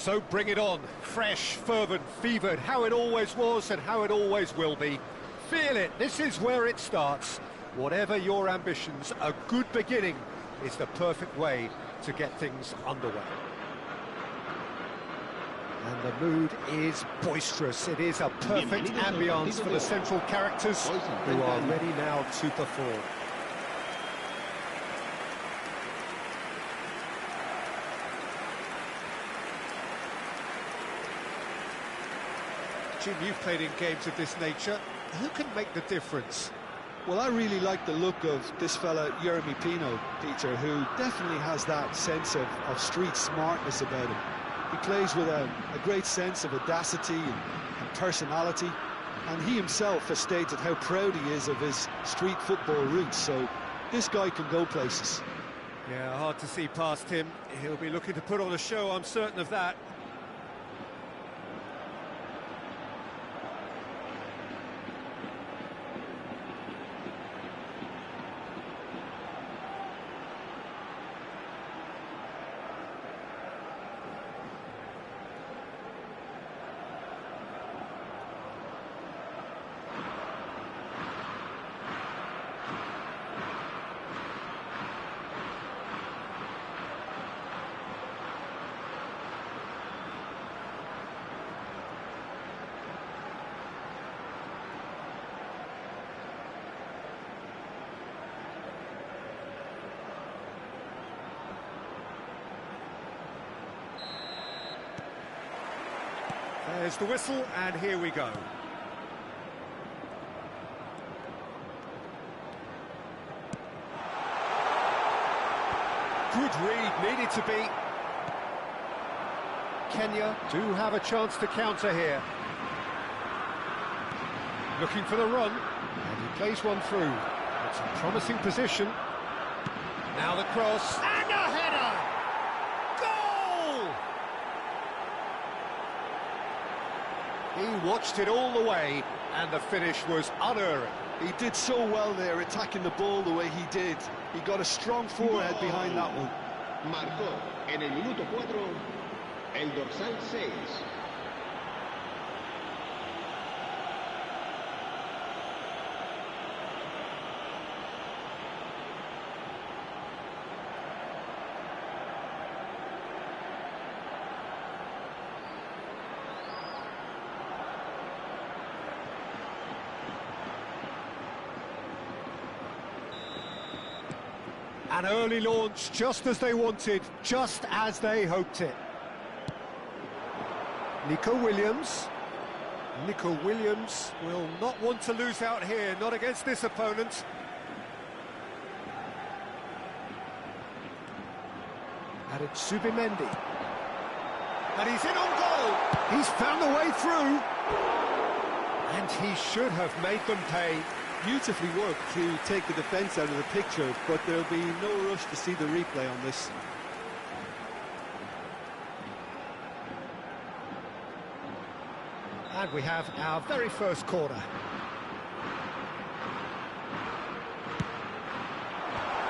So bring it on. Fresh, fervent, fevered, how it always was and how it always will be. Feel it, this is where it starts. Whatever your ambitions, a good beginning is the perfect way to get things underway. And the mood is boisterous. It is a perfect ambience for the central characters who are ready now to perform. Jim, you've played in games of this nature. Who can make the difference? Well, I really like the look of this fella, Jeremy Pino, Peter, who definitely has that sense of street smartness about him. He plays with a great sense of audacity and personality, and he himself has stated how proud he is of his street football roots, so this guy can go places. Yeah, hard to see past him. He'll be looking to put on a show, I'm certain of that. There's the whistle, and here we go. Good read, needed to be. Kenya do have a chance to counter here. Looking for the run, and he plays one through. It's a promising position. Now the cross, and a header! Goal! He watched it all the way, and the finish was unerring. He did so well there, attacking the ball the way he did. He got a strong forehead behind that one. Marcó en el minuto 4 el dorsal 6. An early launch, just as they wanted, just as they hoped it. Nico Williams. Nico Williams will not want to lose out here, not against this opponent. And it's Subimendi. And he's in on goal! He's found a way through! And he should have made them pay. Beautifully worked to take the defence out of the picture, but there'll be no rush to see the replay on this. And we have our very first corner.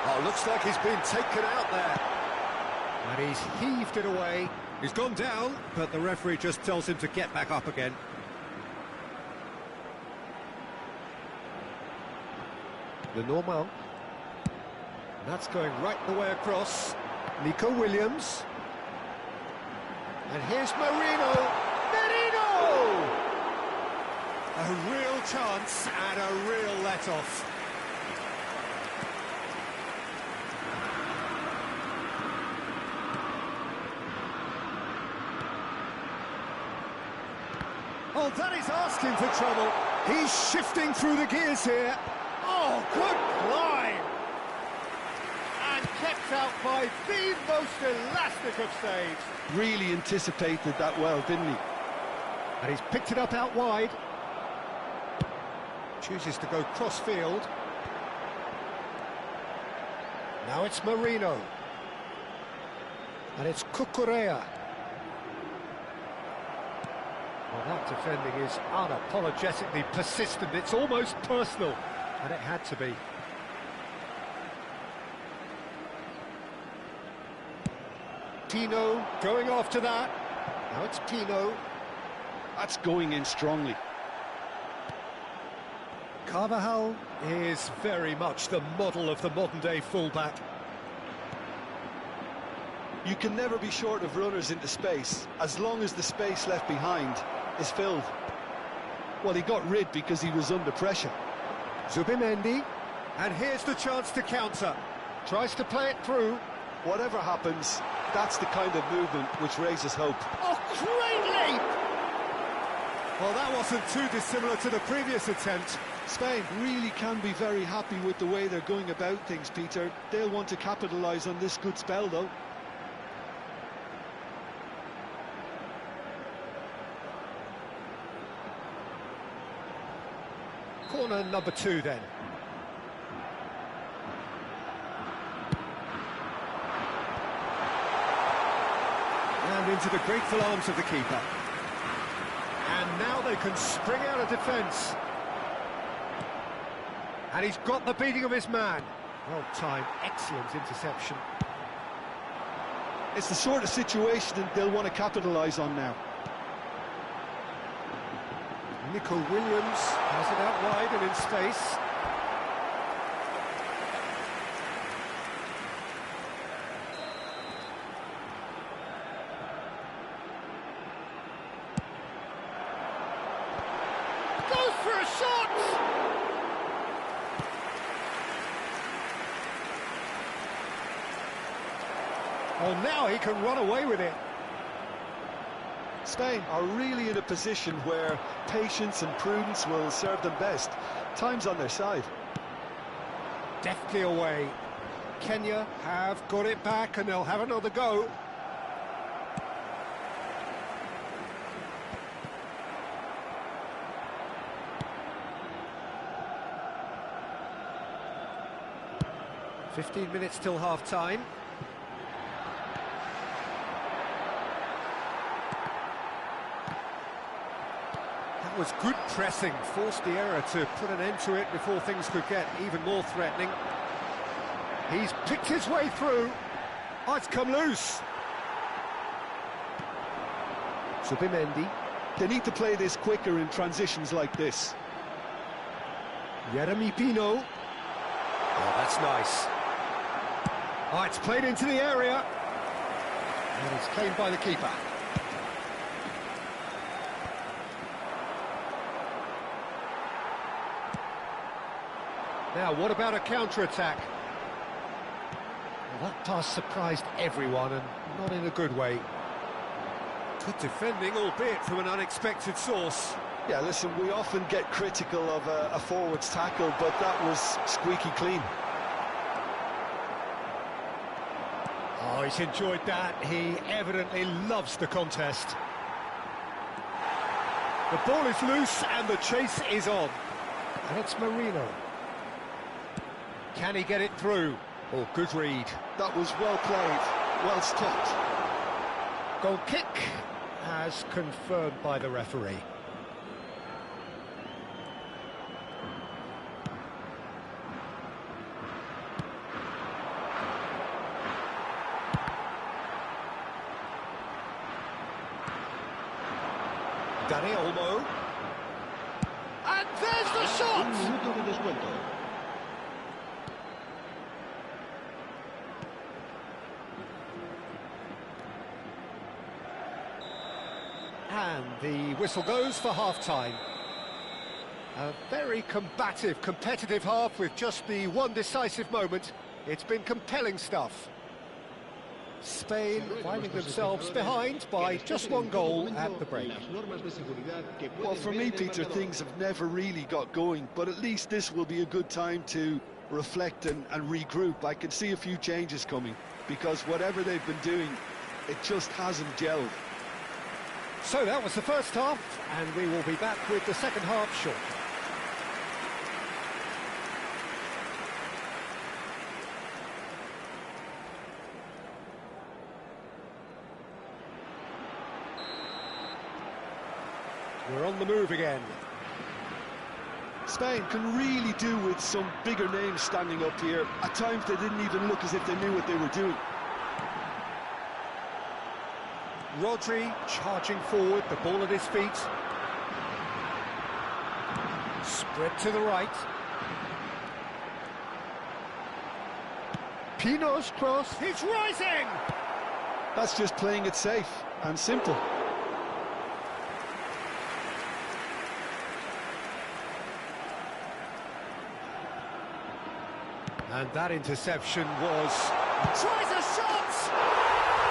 Oh, looks like he's been taken out there. And he's heaved it away. He's gone down, but the referee just tells him to get back up again. The normal. That's going right the way across. Nico Williams. And here's Merino. Merino! A real chance and a real let-off. Oh, that is asking for trouble. He's shifting through the gears here. Oh, good climb! And kept out by the most elastic of saves. Really anticipated that well, didn't he? And he's picked it up out wide. Chooses to go cross-field. Now it's Merino. And it's Cucurella. Well, that defending is unapologetically persistent. It's almost personal. And it had to be. Tino going after that. Now it's Pino. That's going in strongly. Carvajal is very much the model of the modern-day fullback. You can never be short of runners into space, as long as the space left behind is filled. Well, he got rid because he was under pressure. Zubimendi, and here's the chance to counter. Tries to play it through. Whatever happens, that's the kind of movement which raises hope. Oh, great leap! Well, that wasn't too dissimilar to the previous attempt. Spain really can be very happy with the way they're going about things, Peter. They'll want to capitalise on this good spell, though. Corner number 2 then. And into the grateful arms of the keeper. And now they can spring out of defence. And he's got the beating of his man. Well timed, excellent interception. It's the sort of situation that they'll want to capitalise on now. Nico Williams has it out wide and in space. Goes for a shot! Oh, now he can run away with it. Spain are really in a position where patience and prudence will serve them best. Time's on their side. Deftly away. Kenya have got it back and they'll have another go. "15 minutes till half-time. That was good pressing, forced the error to put an end to it before things could get even more threatening. He's picked his way through. Oh, it's come loose. Zubimendi. They need to play this quicker in transitions like this. Jeremy Pino. Oh, that's nice. Oh, it's played into the area. And it's claimed by the keeper. Now, what about a counter-attack? Well, that pass surprised everyone, and not in a good way. Good defending, albeit from an unexpected source. Yeah, listen, we often get critical of a forward's tackle, but that was squeaky clean. Oh, he's enjoyed that. He evidently loves the contest. The ball is loose, and the chase is on. And it's Marino. Can he get it through? Oh, good read. That was well played, well stopped. Goal kick, as confirmed by the referee. Dani Olmo. And there's the shot! Un minuto de descuento. And the whistle goes for half-time. A very combative, competitive half with just the one decisive moment. It's been compelling stuff. Spain finding themselves behind by just one goal at the break. Well, for me, Peter, things have never really got going, but at least this will be a good time to reflect and regroup. I can see a few changes coming, because whatever they've been doing, it just hasn't gelled. So that was the first half, and we will be back with the second half shortly. We're on the move again. Spain can really do with some bigger names standing up here. At times they didn't even look as if they knew what they were doing. Rodri charging forward, the ball at his feet. Spread to the right. Pino's cross, he's rising! That's just playing it safe and simple. And that interception was... Tries a shot!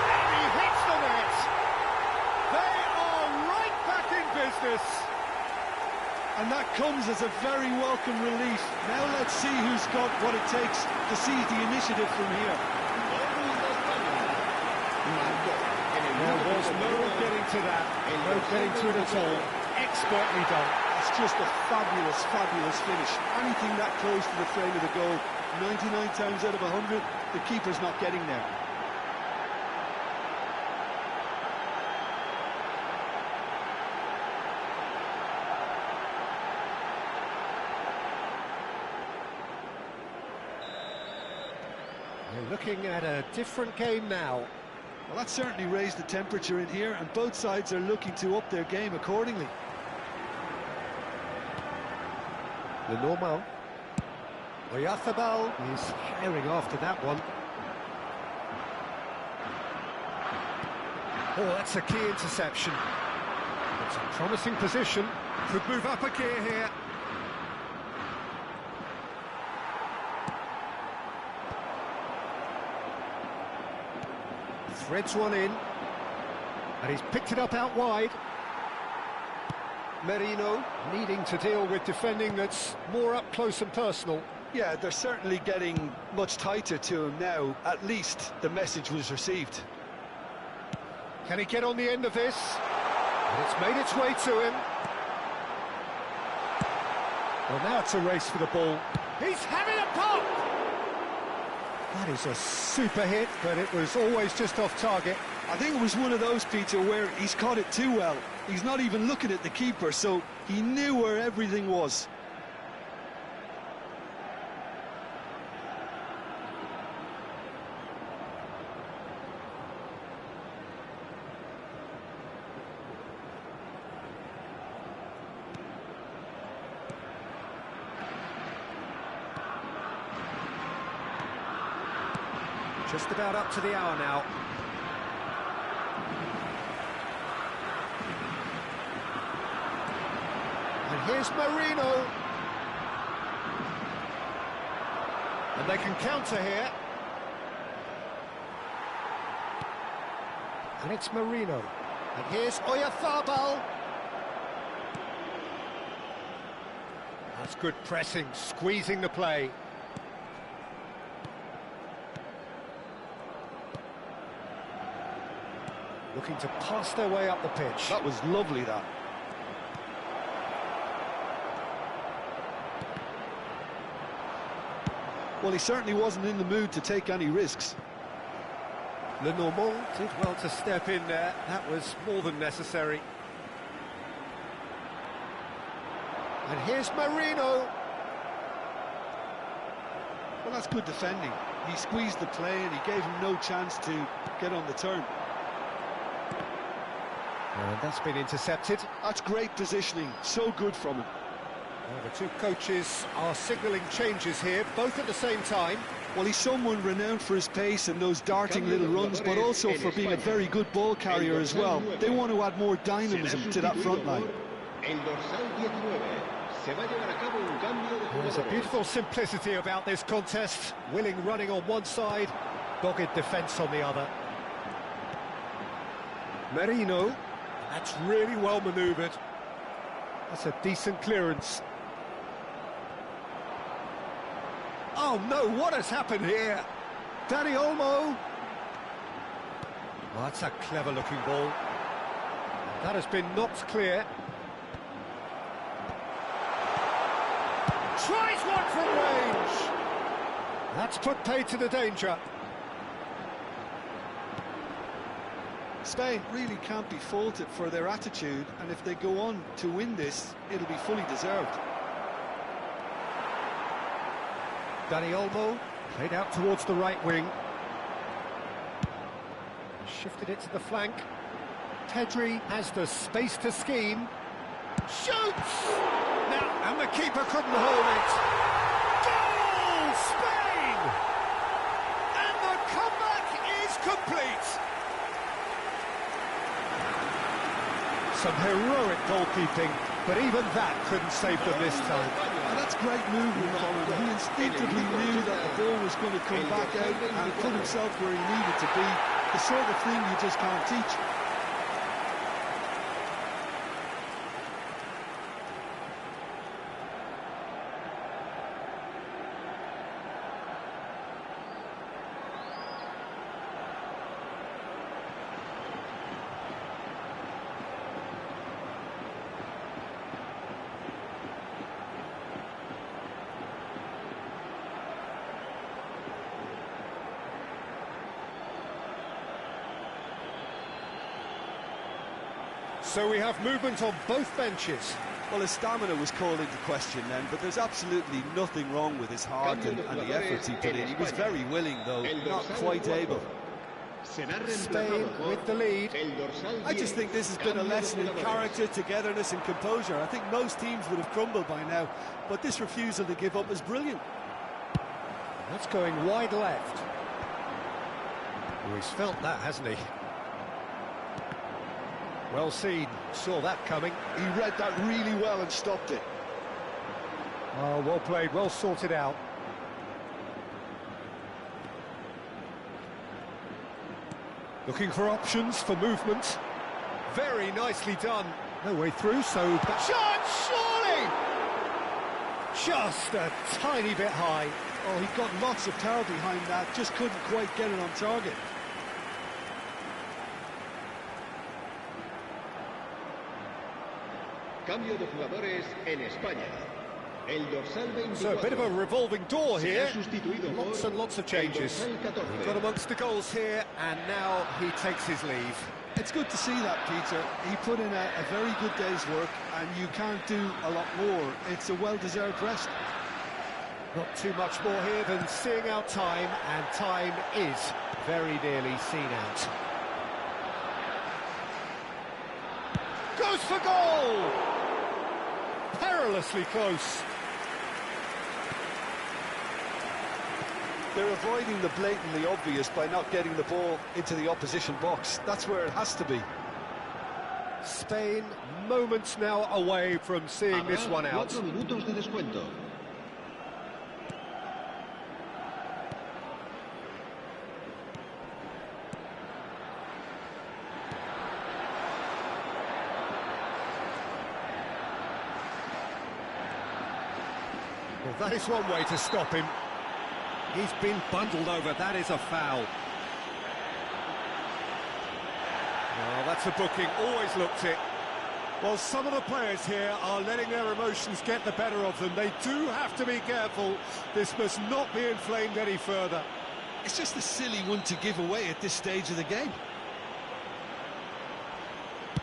And he hits the net! They are right back in business! And that comes as a very welcome relief. Now let's see who's got what it takes to seize the initiative from here. There was no getting to that, no getting to it at all. Expertly done. It's just a fabulous, fabulous finish. Anything that close to the frame of the goal, 99 times out of 100, the keeper's not getting there. We're looking at a different game now. Well, that certainly raised the temperature in here, and both sides are looking to up their game accordingly. The normal. Oyarzábal is firing after that one. Oh, that's a key interception. It's a promising position. Could move up a gear here. Threads one in. And he's picked it up out wide. Merino needing to deal with defending that's more up close and personal. Yeah, they're certainly getting much tighter to him now. At least the message was received. Can he get on the end of this? And it's made its way to him. Well, now it's a race for the ball. He's having a pop! That is a super hit, but it was always just off target. I think it was one of those, Peter, where he's caught it too well. He's not even looking at the keeper, so he knew where everything was. Just about up to the hour now. And here's Marino. And they can counter here. And it's Marino. And here's Oyarzábal. That's good pressing, squeezing the play. Looking to pass their way up the pitch. That was lovely, that. Well, he certainly wasn't in the mood to take any risks. Le Normand did well to step in there. That was more than necessary. And here's Marino. Well, that's good defending. He squeezed the play and he gave him no chance to get on the turn. And that's been intercepted. That's great positioning, so good from him. Well, the two coaches are signalling changes here, both at the same time. Well, he's someone renowned for his pace and those darting little runs, but also for being a very good ball carrier as well. They want to add more dynamism to that front line. There's a beautiful simplicity about this contest. Willing running on one side, dogged defence on the other. Merino. That's really well manoeuvred. That's a decent clearance. Oh no, what has happened here? Dani Olmo. Oh, that's a clever looking ball. That has been knocked clear. Tries one from range. That's put paid to the danger. Spain really can't be faulted for their attitude, and if they go on to win this, it'll be fully deserved. Dani Olmo played out towards the right wing. Shifted it to the flank. Pedri has the space to scheme. Shoots! Now, and the keeper couldn't hold it. Goal! Spain! And the comeback is complete. Some heroic goalkeeping, but even that couldn't save them this time. And that's great movement from him. He instinctively knew that the ball was going to come back out and put himself where he needed to be. The sort of thing you just can't teach. So we have movement on both benches. Well, his stamina was called into question then, but there's absolutely nothing wrong with his heart and the efforts he put in. He was very willing, though, not quite able. Spain with the lead. I just think this has been a lesson in character, togetherness and composure. I think most teams would have crumbled by now, but this refusal to give up is brilliant. That's going wide left. Oh, he's felt that, hasn't he? Well seen, saw that coming. He read that really well and stopped it. Oh, well played, well sorted out. Looking for options for movement. Very nicely done. No way through, so... Shot, surely! Just a tiny bit high. Oh, he got lots of power behind that, just couldn't quite get it on target. Cambio de jugadores en España. El dorsal 24. So a bit of a revolving door here. Lots and lots of changes. He got amongst the goals here, and now he takes his leave. It's good to see that, Peter. He put in a very good day's work, and you can't do a lot more. It's a well-deserved rest. Not too much more here than seeing out time, and time is very nearly seen out. Goes for goal! Perilously close. They're avoiding the blatantly obvious by not getting the ball into the opposition box. That's where it has to be. Spain moments now away from seeing this one out. 4 minutos de descuento. Well, that is one way to stop him. He's been bundled over, that is a foul. Oh, that's a booking, always looked it. Well, some of the players here are letting their emotions get the better of them. They do have to be careful. This must not be inflamed any further. It's just a silly one to give away at this stage of the game.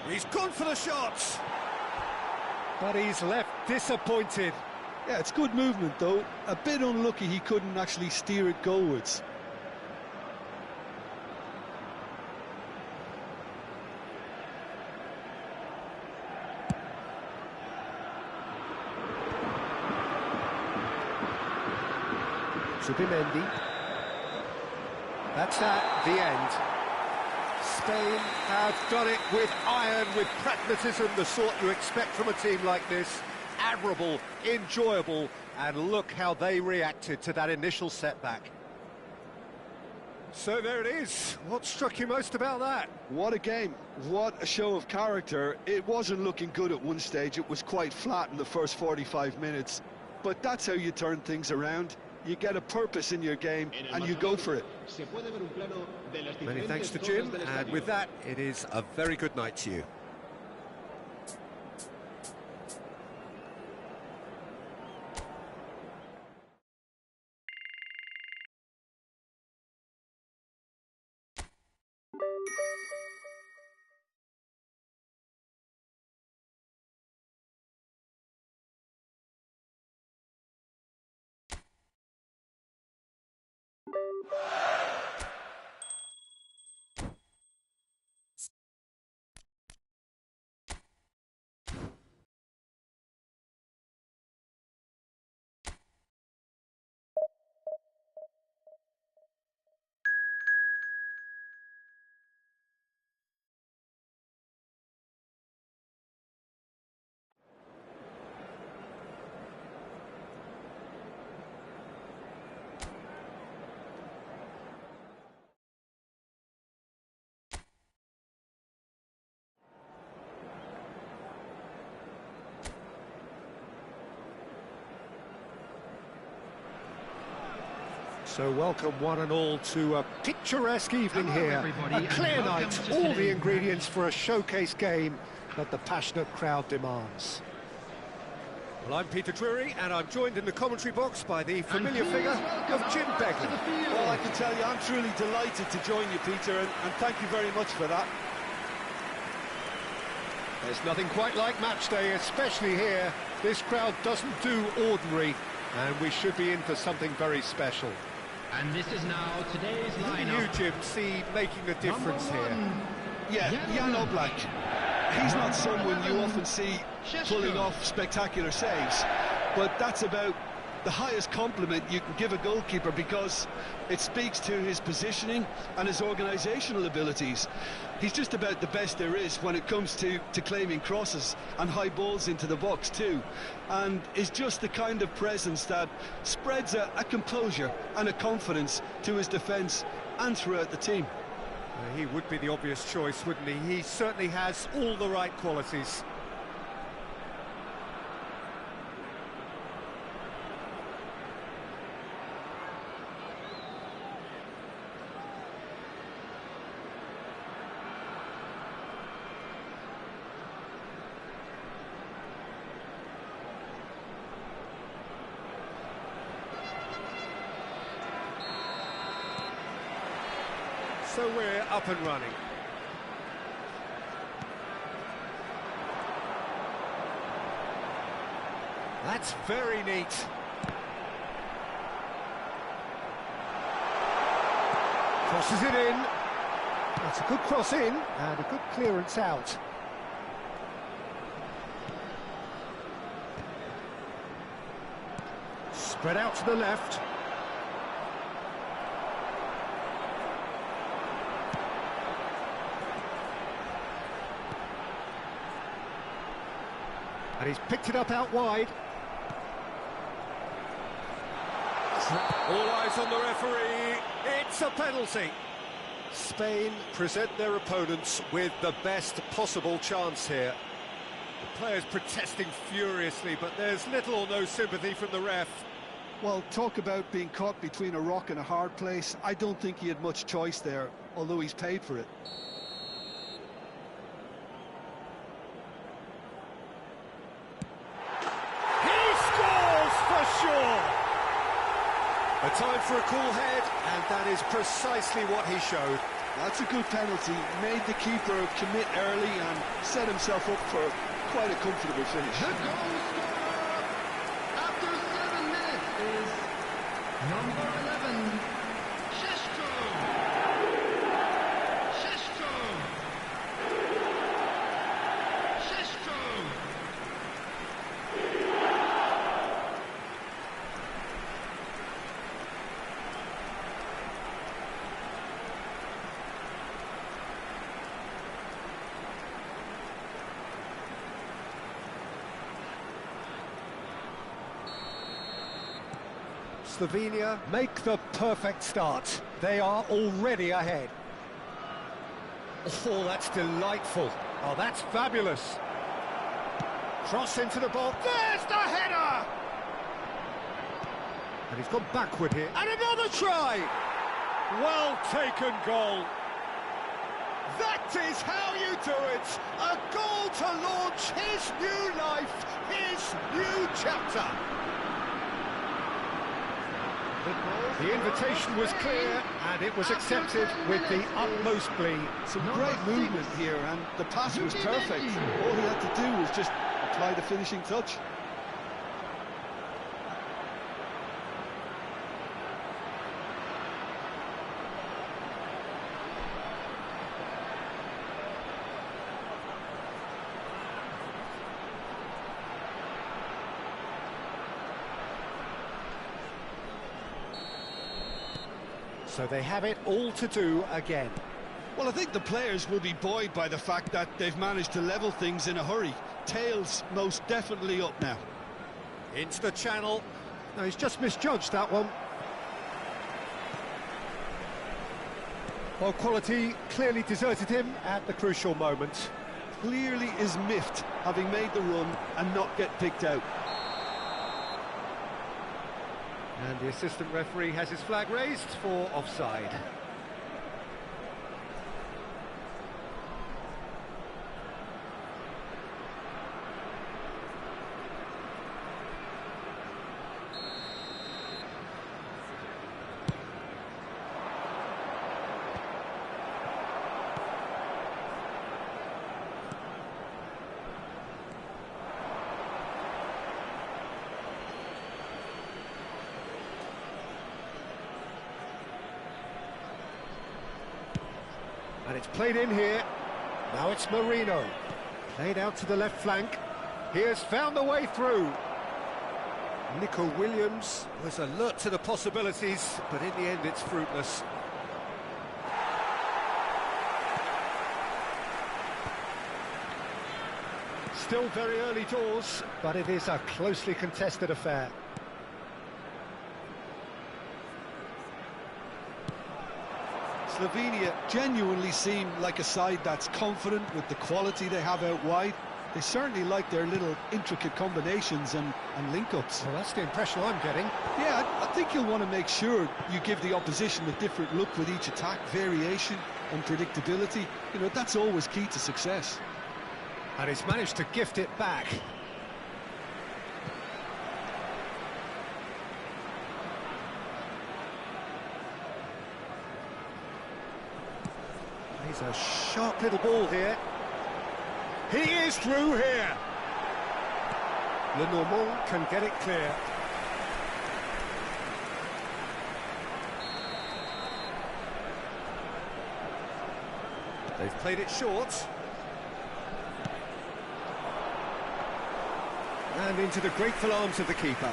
He's gone for the shots. But he's left disappointed. Yeah, it's good movement, though. A bit unlucky he couldn't actually steer it goalwards. Subimendi. That's at the end. Spain have done it with iron, with pragmatism, the sort you expect from a team like this. Admirable, enjoyable, and look how they reacted to that initial setback. So there it is. What struck you most about that? What a game. What a show of character. It wasn't looking good at one stage. It was quite flat in the first 45 minutes. But that's how you turn things around. You get a purpose in your game, and you go for it. Many thanks to Jim, and with that, it is a very good night to you. So welcome one and all to a picturesque evening here. A clear night, all the ingredients for a showcase game that the passionate crowd demands. Well, I'm Peter Drury, and I'm joined in the commentary box by the familiar figure of Jim Begley. Well, I can tell you, I'm truly delighted to join you, Peter, and thank you very much for that. There's nothing quite like match day, especially here. This crowd doesn't do ordinary, and we should be in for something very special. And this is now today's lineup. Who do you, Jim, see making the difference here? Yeah, Jan Oblak. He's not someone you often see pulling off spectacular saves, but that's about the highest compliment you can give a goalkeeper, because it speaks to his positioning and his organisational abilities. He's just about the best there is when it comes to claiming crosses and high balls into the box too, and is just the kind of presence that spreads a composure and a confidence to his defence and throughout the team. He would be the obvious choice, wouldn't he? He certainly has all the right qualities. So we're up and running. That's very neat. Crosses it in. That's a good cross in and a good clearance out. Spread out to the left. And he's picked it up out wide. All eyes on the referee. It's a penalty. Spain present their opponents with the best possible chance here. The players protesting furiously, but there's little or no sympathy from the ref. Well, talk about being caught between a rock and a hard place. I don't think he had much choice there, although he's paid for it. A time for a cool head, and that is precisely what he showed. That's a good penalty. Made the keeper commit early and set himself up for quite a comfortable finish. The goal scorer after 7 minutes is number 11, Šeško. Šeško. Šeško. Slovenia make the perfect start. They are already ahead. Oh, that's delightful. Oh, that's fabulous. Cross into the ball. There's the header! And he's gone backward here. And another try! Well taken goal. That is how you do it. A goal to launch his new life, his new chapter. The invitation was clear, and it was accepted with the utmost glee. Some great movement here, and the pass was perfect. All he had to do was just apply the finishing touch. So they have it all to do again. Well, I think the players will be buoyed by the fact that they've managed to level things in a hurry. Tails most definitely up now. Into the channel. No, he's just misjudged that one. Well, quality clearly deserted him at the crucial moment. Clearly is miffed, having made the run and not get picked out. And the assistant referee has his flag raised for offside. And it's played in here. Now it's Marino. Played out to the left flank. He has found the way through. Nico Williams was alert to the possibilities, but in the end it's fruitless. Still very early doors, but it is a closely contested affair. Slovenia genuinely seem like a side that's confident with the quality they have out wide. They certainly like their little intricate combinations and link-ups. Well, that's the impression I'm getting. Yeah, I think you'll want to make sure you give the opposition a different look with each attack, variation, unpredictability. You know, that's always key to success. And he's managed to gift it back. He's a sharp little ball here. He is through here. Lenormand can get it clear. They've played it short. And into the grateful arms of the keeper.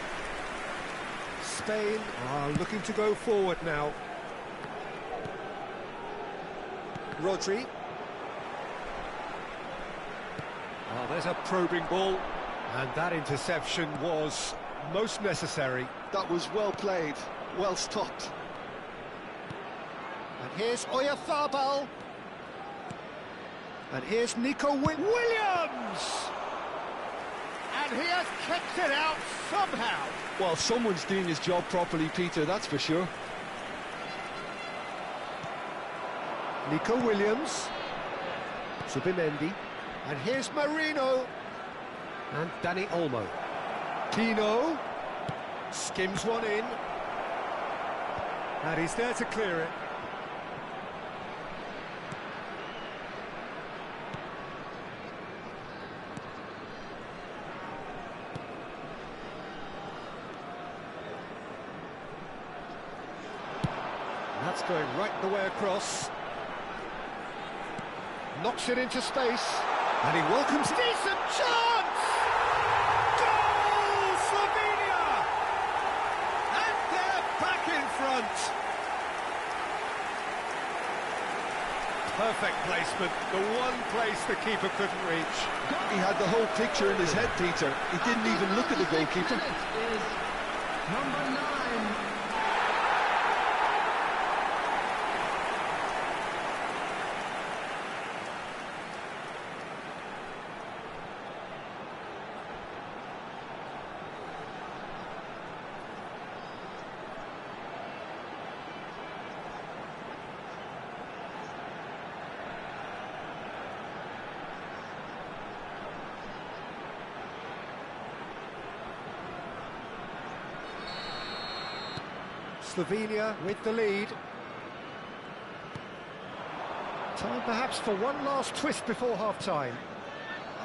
Spain are looking to go forward now. Rodri. Oh, there's a probing ball. And that interception was most necessary. That was well played, well stopped. And here's Oyarzabal. And here's Nico Williams. And he has kicked it out somehow. Well, someone's doing his job properly, Peter, that's for sure. Nico Williams. Subimendi. And here's Marino. And Dani Olmo. Pino. Skims one in. And he's there to clear it. That's going right the way across. Knocks it into space. And he welcomes... Decent chance! Goal, Slovenia! And they're back in front. Perfect placement. The one place the keeper couldn't reach. He had the whole picture in his head, Peter. He didn't even look at the goalkeeper. Is number 9. Slovenia with the lead. Time perhaps for one last twist before half-time.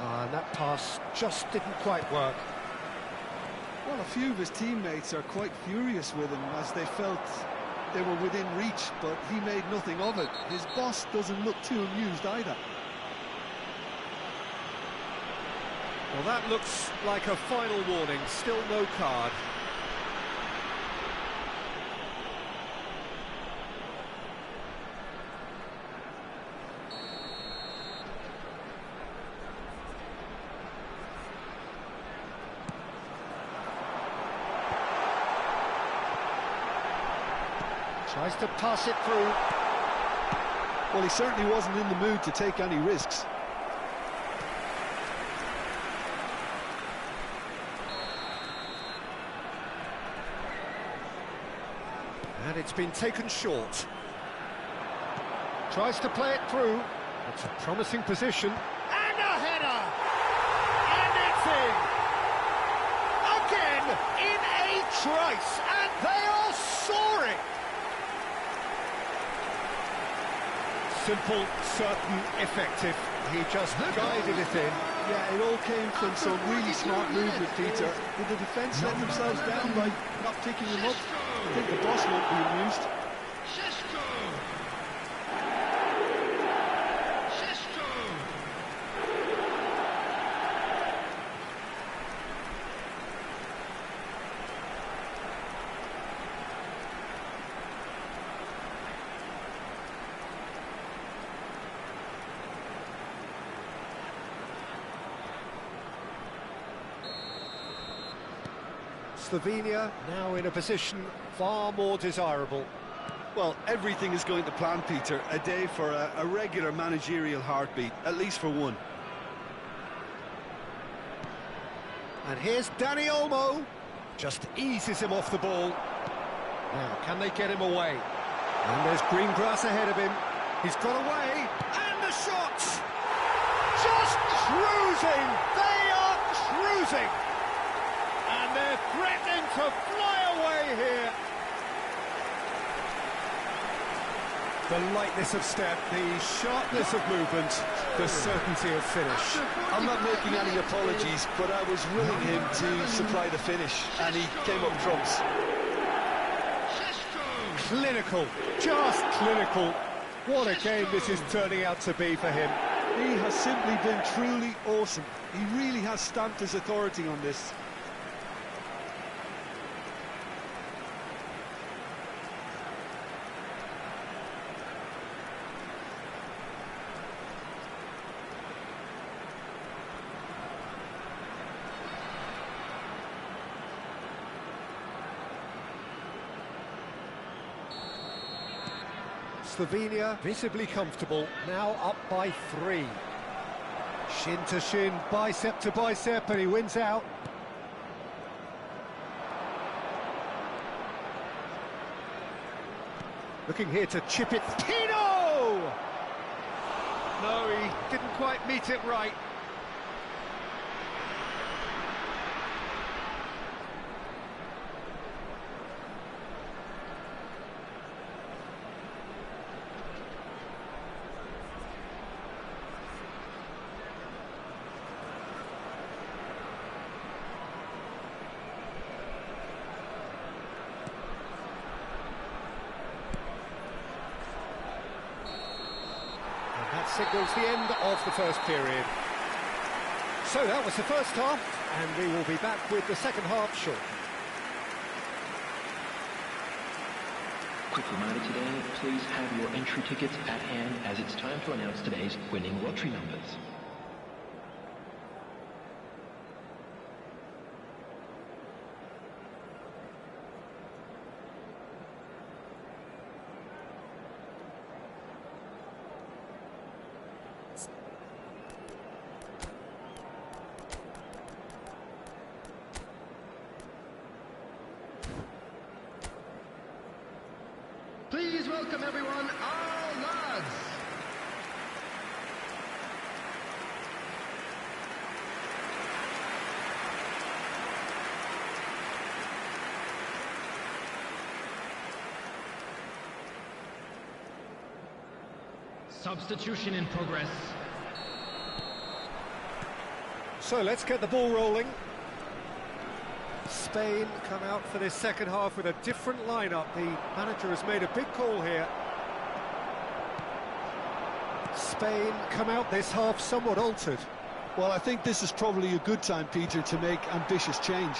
And that pass just didn't quite work. Well, a few of his teammates are quite furious with him as they felt they were within reach, but he made nothing of it. His boss doesn't look too amused either. Well, that looks like a final warning. Still no card. Tries to pass it through. Well, he certainly wasn't in the mood to take any risks. And it's been taken short. Tries to play it through. It's a promising position. And a header! And it's in! Again, in a trice, and they are soaring! Simple, certain, effective. He just guided it in. Yeah, it all came from some really smart movement, Peter. Did the defence let themselves down by not picking him up? I think the boss won't be amused. Slovenia now in a position far more desirable. Well, everything is going to plan, Peter. A day for a regular managerial heartbeat, at least for one. And here's Danny Olmo. Just eases him off the ball. Now, can they get him away? And there's green grass ahead of him. He's got away. And the shot! Just cruising! They are cruising! And they're threatening to fly away here. The lightness of step, the sharpness of movement, the certainty of finish. I'm not making any apologies, but I was willing him to supply the finish, and he came up trumps. Clinical, just clinical. What a game this is turning out to be for him. He has simply been truly awesome. He really has stamped his authority on this. Slovenia visibly comfortable, now up by 3. Shin to shin, bicep to bicep, and he wins out. Looking here to chip it. Tino! No, he didn't quite meet it right. That signals the end of the first period. So that was the first half, and we will be back with the second half shortly. Quick reminder today, please have your entry tickets at hand as it's time to announce today's winning lottery numbers. Please welcome everyone, our lads. Substitution in progress. So let's get the ball rolling. Spain come out for this second half with a different lineup. The manager has made a big call here. Spain come out this half somewhat altered. Well, I think this is probably a good time, Peter, to make ambitious change.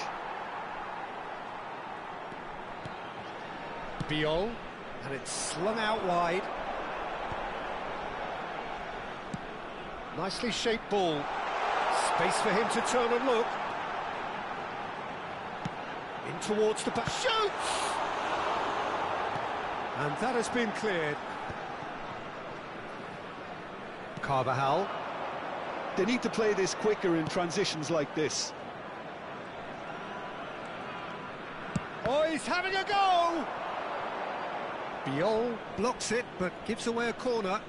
Biol, and it's slung out wide. Nicely shaped ball. Space for him to turn and look. In towards the back. Shoots! And that has been cleared. Carvajal. They need to play this quicker in transitions like this. Oh, he's having a go! Biol blocks it, but gives away a corner.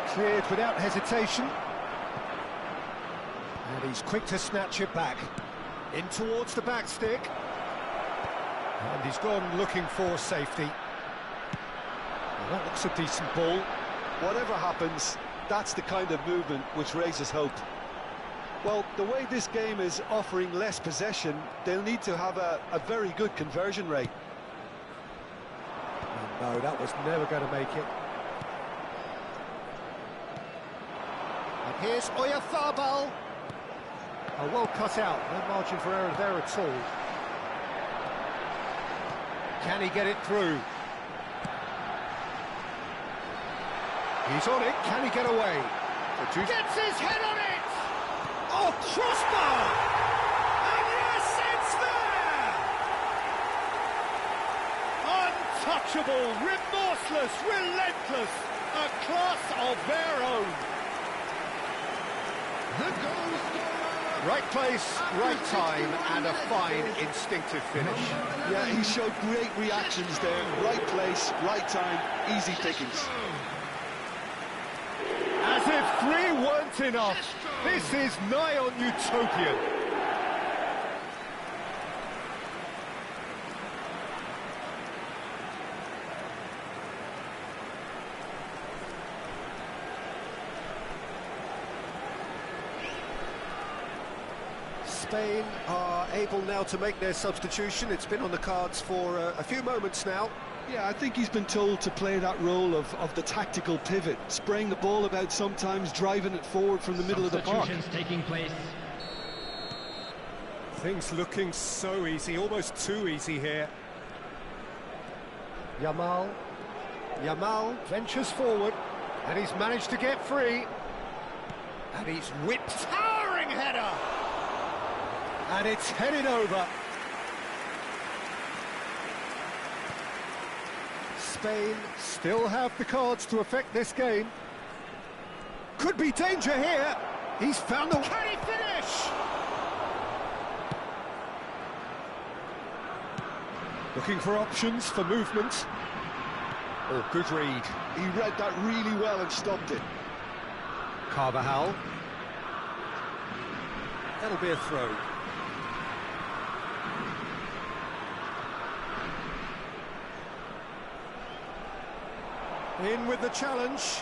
Cleared without hesitation. And he's quick to snatch it back. In towards the back stick. And he's gone looking for safety. Well, that looks a decent ball. Whatever happens, that's the kind of movement which raises hope. Well, the way this game is offering less possession, they'll need to have a very good conversion rate. No, that was never going to make it. And here's Oyarzabal. Oh, well cut out, no margin for error there at all. Can he get it through? He's on it, can he get away? Gets his head on it! Oh, crossbar! And yes, it's there! Untouchable, remorseless, relentless, a class of their own. The goal scorer! Right place, right time, and a fine instinctive finish. Yeah, he showed great reactions there. Right place, right time, easy pickings. As if 3 weren't enough, this is nigh on utopian. Spain are able now to make their substitution. It's been on the cards for a few moments now. Yeah, I think he's been told to play that role of the tactical pivot, spraying the ball about sometimes, driving it forward from the middle of the park. Substitutions taking place. Things looking so easy, almost too easy here. Yamal ventures forward, and he's managed to get free. And he's whipped, towering header! And it's headed over. Spain still have the cards to affect this game. Could be danger here. He's found the... Can he finish? Looking for options for movement. Oh, good read. He read that really well and stopped it. Carvajal. That'll be a throw. In with the challenge.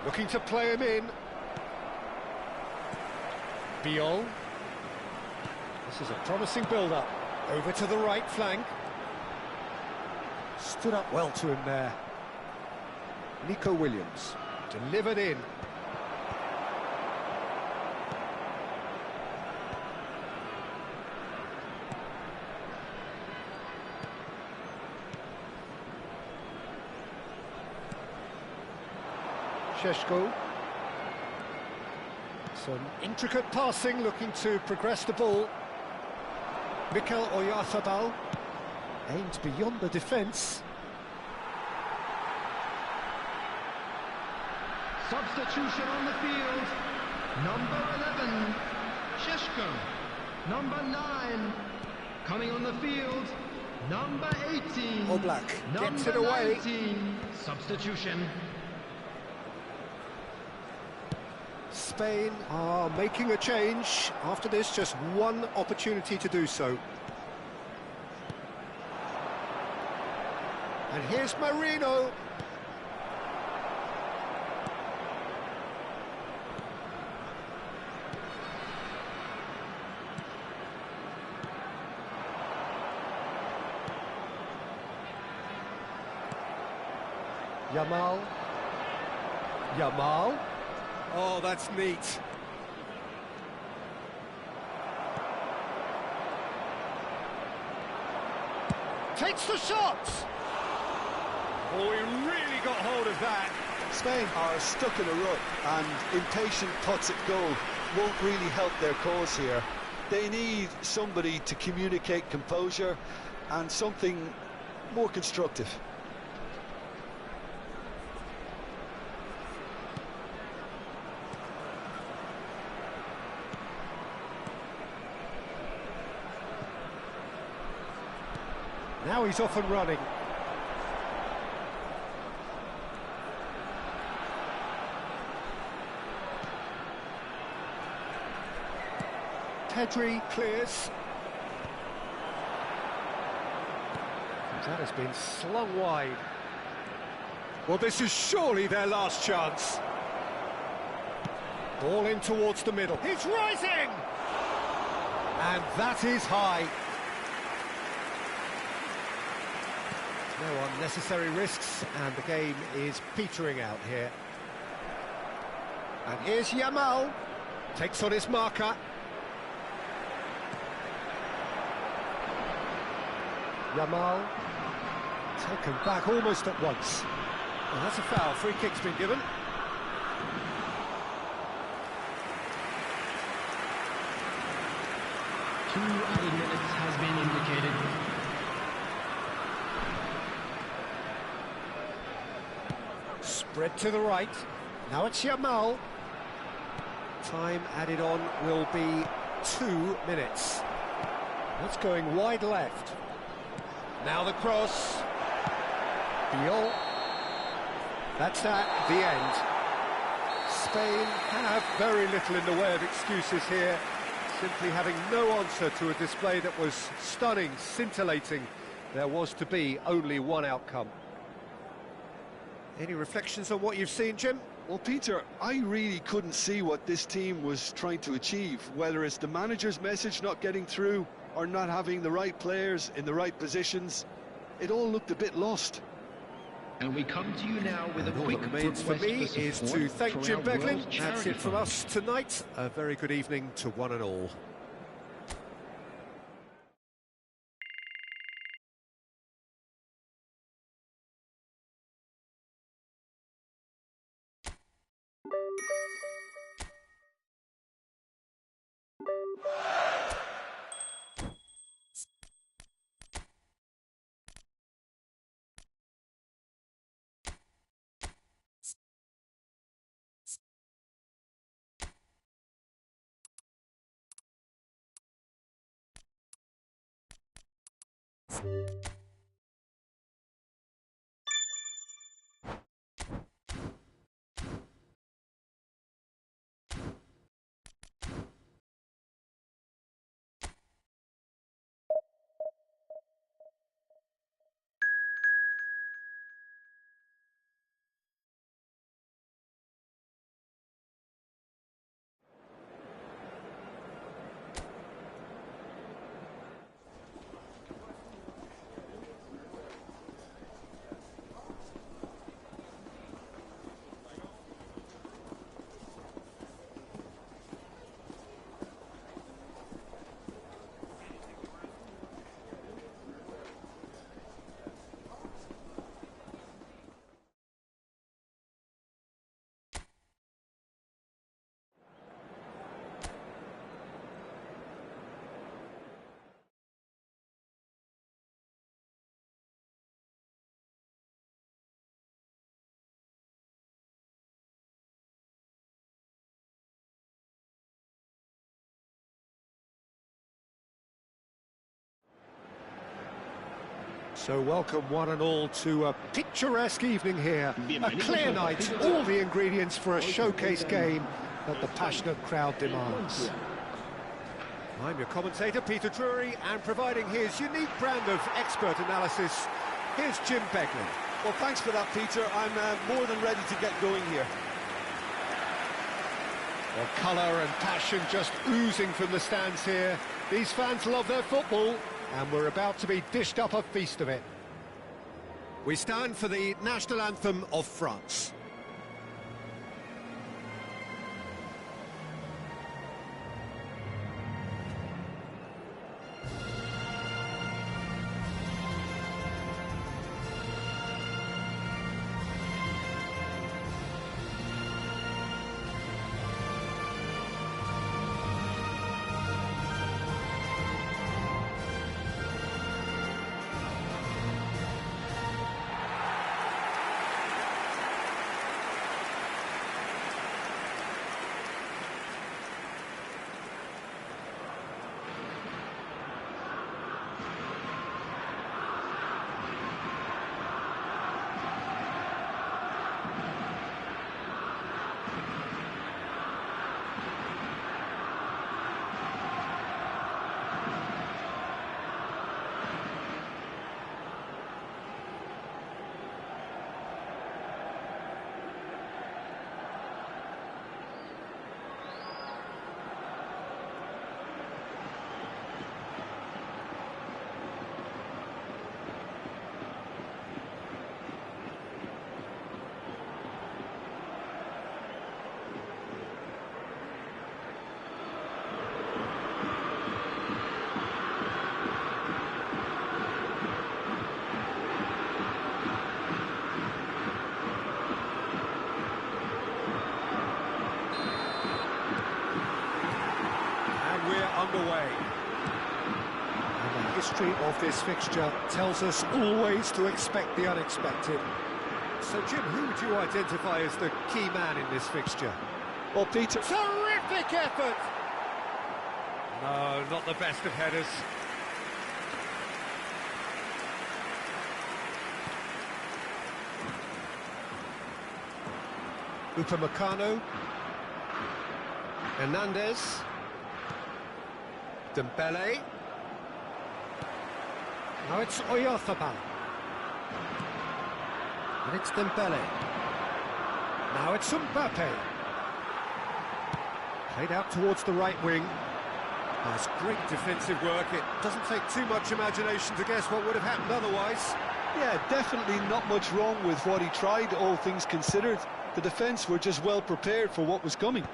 Looking to play him in. Biol. This is a promising build-up. Over to the right flank. Stood up well to him there. Nico Williams. Delivered in. Sheshko. Some intricate passing, looking to progress the ball. Mikel Oyarzabal aimed beyond the defence. Substitution on the field. Number 11, Sheshko. Number 9, coming on the field. Number 18, Oblak gets it number away. 19, substitution. Spain are making a change. After this, just one opportunity to do so. And here's Marino. Yamal. Oh, that's neat. Takes the shot. Oh, he really got hold of that. Spain are stuck in a rut, and impatient puts at goal won't really help their cause here. They need somebody to communicate composure and something more constructive. Now he's off and running. Pedri clears. That has been slung wide. Well, this is surely their last chance. Ball in towards the middle. He's rising! And that is high. No unnecessary risks, and the game is petering out here. And here's Yamal. Takes on his marker. Yamal. Taken back almost at once. Well, that's a foul. Free kick's been given. Two added minutes has been indicated. Spread to the right. Now it's Yamal. Time added on will be 2 minutes. That's going wide left. Now the cross. Biol. That's at the end. Spain have very little in the way of excuses here. Simply having no answer to a display that was stunning, scintillating. There was to be only one outcome. Any reflections on what you've seen, Jim? Well, Peter, I really couldn't see what this team was trying to achieve, whether it's the manager's message not getting through or not having the right players in the right positions. It all looked a bit lost. And we come to you now with a All quick that remains for me request is support to thank for Jim our Beglin. World That's Charity it from Fund. us tonight. A very good evening to one and all. So welcome one and all to a picturesque evening here. A clear night, all the ingredients for a showcase game that the passionate crowd demands. I'm your commentator, Peter Drury, and providing his unique brand of expert analysis, here's Jim Beglin. Well, thanks for that, Peter. I'm more than ready to get going here. Well, colour and passion just oozing from the stands here. These fans love their football, and we're about to be dished up a feast of it. We stand for the national anthem of France. history of this fixture tells us always to expect the unexpected. So, Jim, who would you identify as the key man in this fixture? Well, Peter... Terrific effort! No, not the best of headers. Upamecano. Hernandez. Dembele. Now it's Oyarzabal. And it's Dembele. Now it's Mbappe. Played out towards the right wing. That's great defensive work. It doesn't take too much imagination to guess what would have happened otherwise. Yeah, definitely not much wrong with what he tried, all things considered. The defence were just well prepared for what was coming.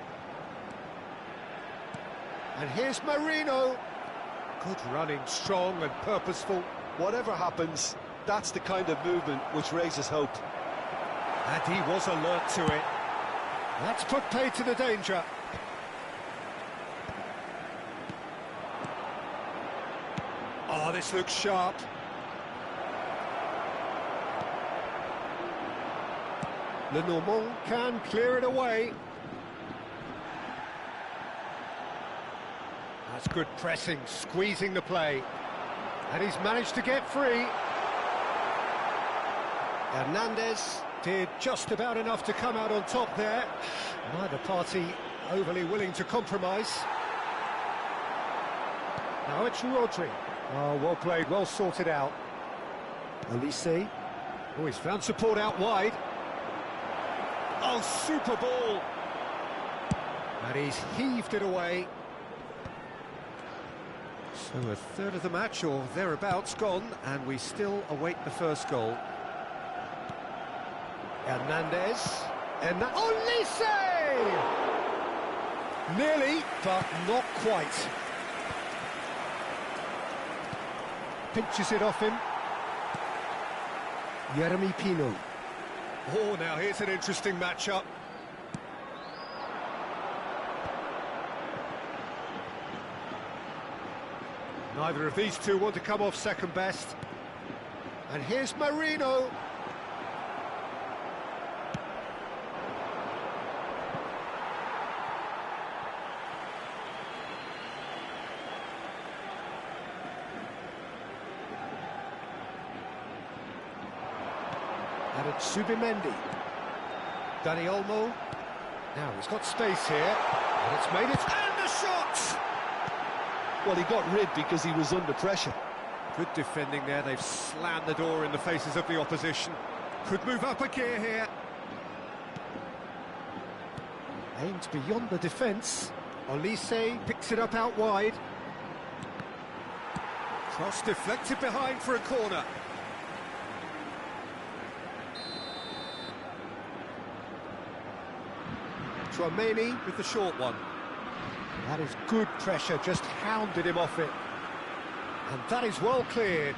And here's Marino. Good running, strong and purposeful. Whatever happens, that's the kind of movement which raises hope. And he was alert to it. That's put paid to the danger. Oh, this looks sharp. Lenormand can clear it away. That's good pressing, squeezing the play. And he's managed to get free. Hernandez did just about enough to come out on top there. Neither party overly willing to compromise. Now it's Rodri. Oh, well played, well sorted out. Olise. Oh, he's found support out wide. Oh, super ball. And he's heaved it away. So a third of the match, or thereabouts, gone, and we still await the first goal. Hernandez. And Olise! Nearly, but not quite. Pinches it off him. Yeremy Pino. Oh, now here's an interesting matchup. Neither of these two want to come off second best. And here's Marino. And it's Subimendi. Dani Olmo. Now he's got space here. And it's made it. And the shot! Well, he got rid because he was under pressure. Good defending there. They've slammed the door in the faces of the opposition. Could move up a gear here. Aimed beyond the defence. Olise picks it up out wide. Cross deflected behind for a corner. Tchouaméni with the short one. That is good pressure, just hounded him off it. And that is well cleared.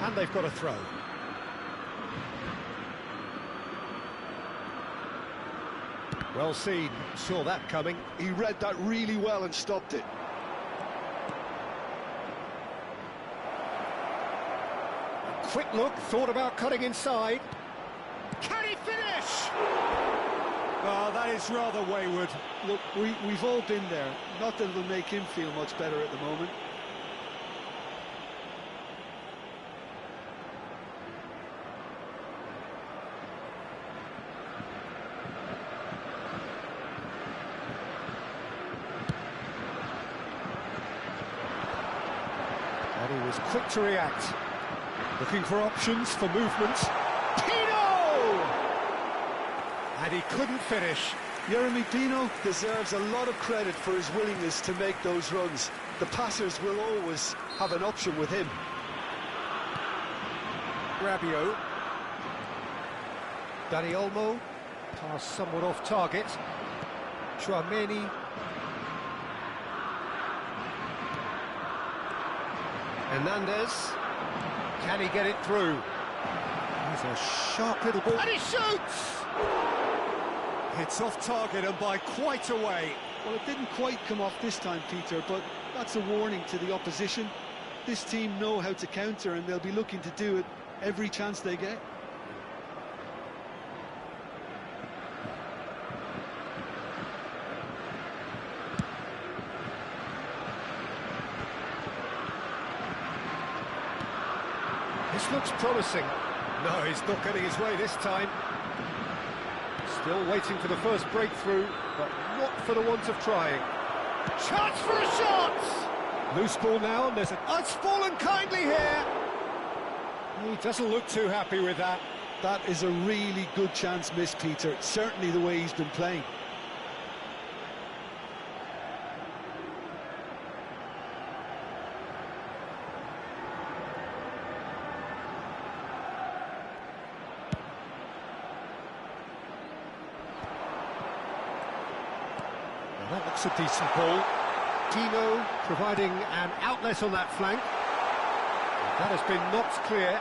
And they've got a throw. Well seen, saw that coming. He read that really well and stopped it. A quick look, thought about cutting inside. Can he finish? Oh, that is rather wayward. Look, we've all been there. Not that it'll make him feel much better at the moment. And he was quick to react. Looking for options, for movement. And he couldn't finish. Yeremy Pino deserves a lot of credit for his willingness to make those runs. The passers will always have an option with him. Rabiot. Dani Olmo. Pass somewhat off target. Tchouaméni. Hernandez. Can he get it through? He's a sharp little ball. And he shoots! It's off target and by quite a way. Well, it didn't quite come off this time, Peter, but that's a warning to the opposition. This team know how to counter, and they'll be looking to do it every chance they get. This looks promising. No, he's not getting his way this time. Still waiting for the first breakthrough, but not for the want of trying. Chance for a shot! Loose ball now, and there's a... Oh, it's fallen kindly here! He doesn't look too happy with that. That is a really good chance missed, Peter. Certainly the way he's been playing. That looks a decent ball. Dino providing an outlet on that flank. That has been knocked clear.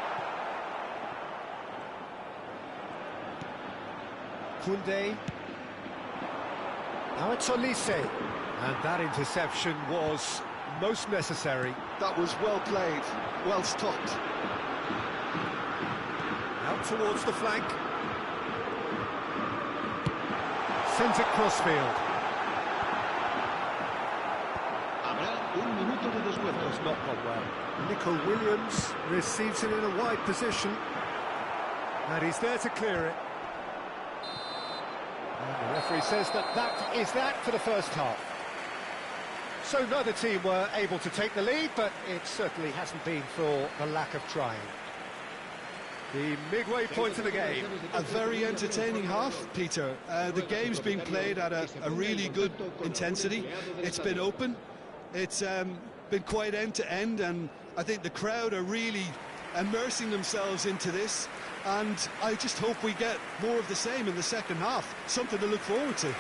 Kunde. Now it's Olise. And that interception was most necessary. That was well played, well stopped. Out towards the flank. Sends it crossfield. Has not gone well. Nico Williams receives it in a wide position, and he's there to clear it. And the referee says that is that for the first half. So neither team were able to take the lead, but it certainly hasn't been for the lack of trying. The midway point of the game. A very entertaining half, Peter. The game's being played at a really good intensity. It's been open. It's been quite end-to-end, and I think the crowd are really immersing themselves into this, and I just hope we get more of the same in the second half. Something to look forward to.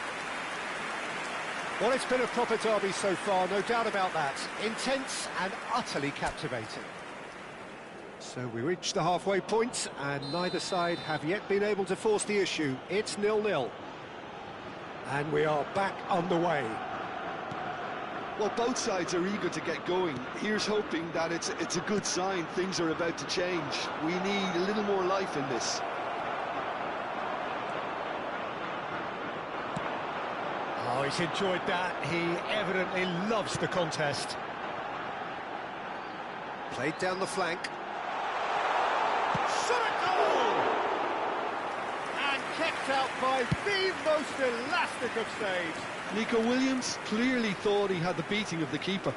Well, it's been a proper derby so far, no doubt about that. Intense and utterly captivating. So we reach the halfway point, and neither side have yet been able to force the issue. It's 0-0. And we are back underway. Well, both sides are eager to get going. Here's hoping that it's a good sign. Things are about to change. We need a little more life in this. Oh, he's enjoyed that. He evidently loves the contest. Played down the flank. Shot at goal! And kept out by the most elastic of saves. Nico Williams clearly thought he had the beating of the keeper.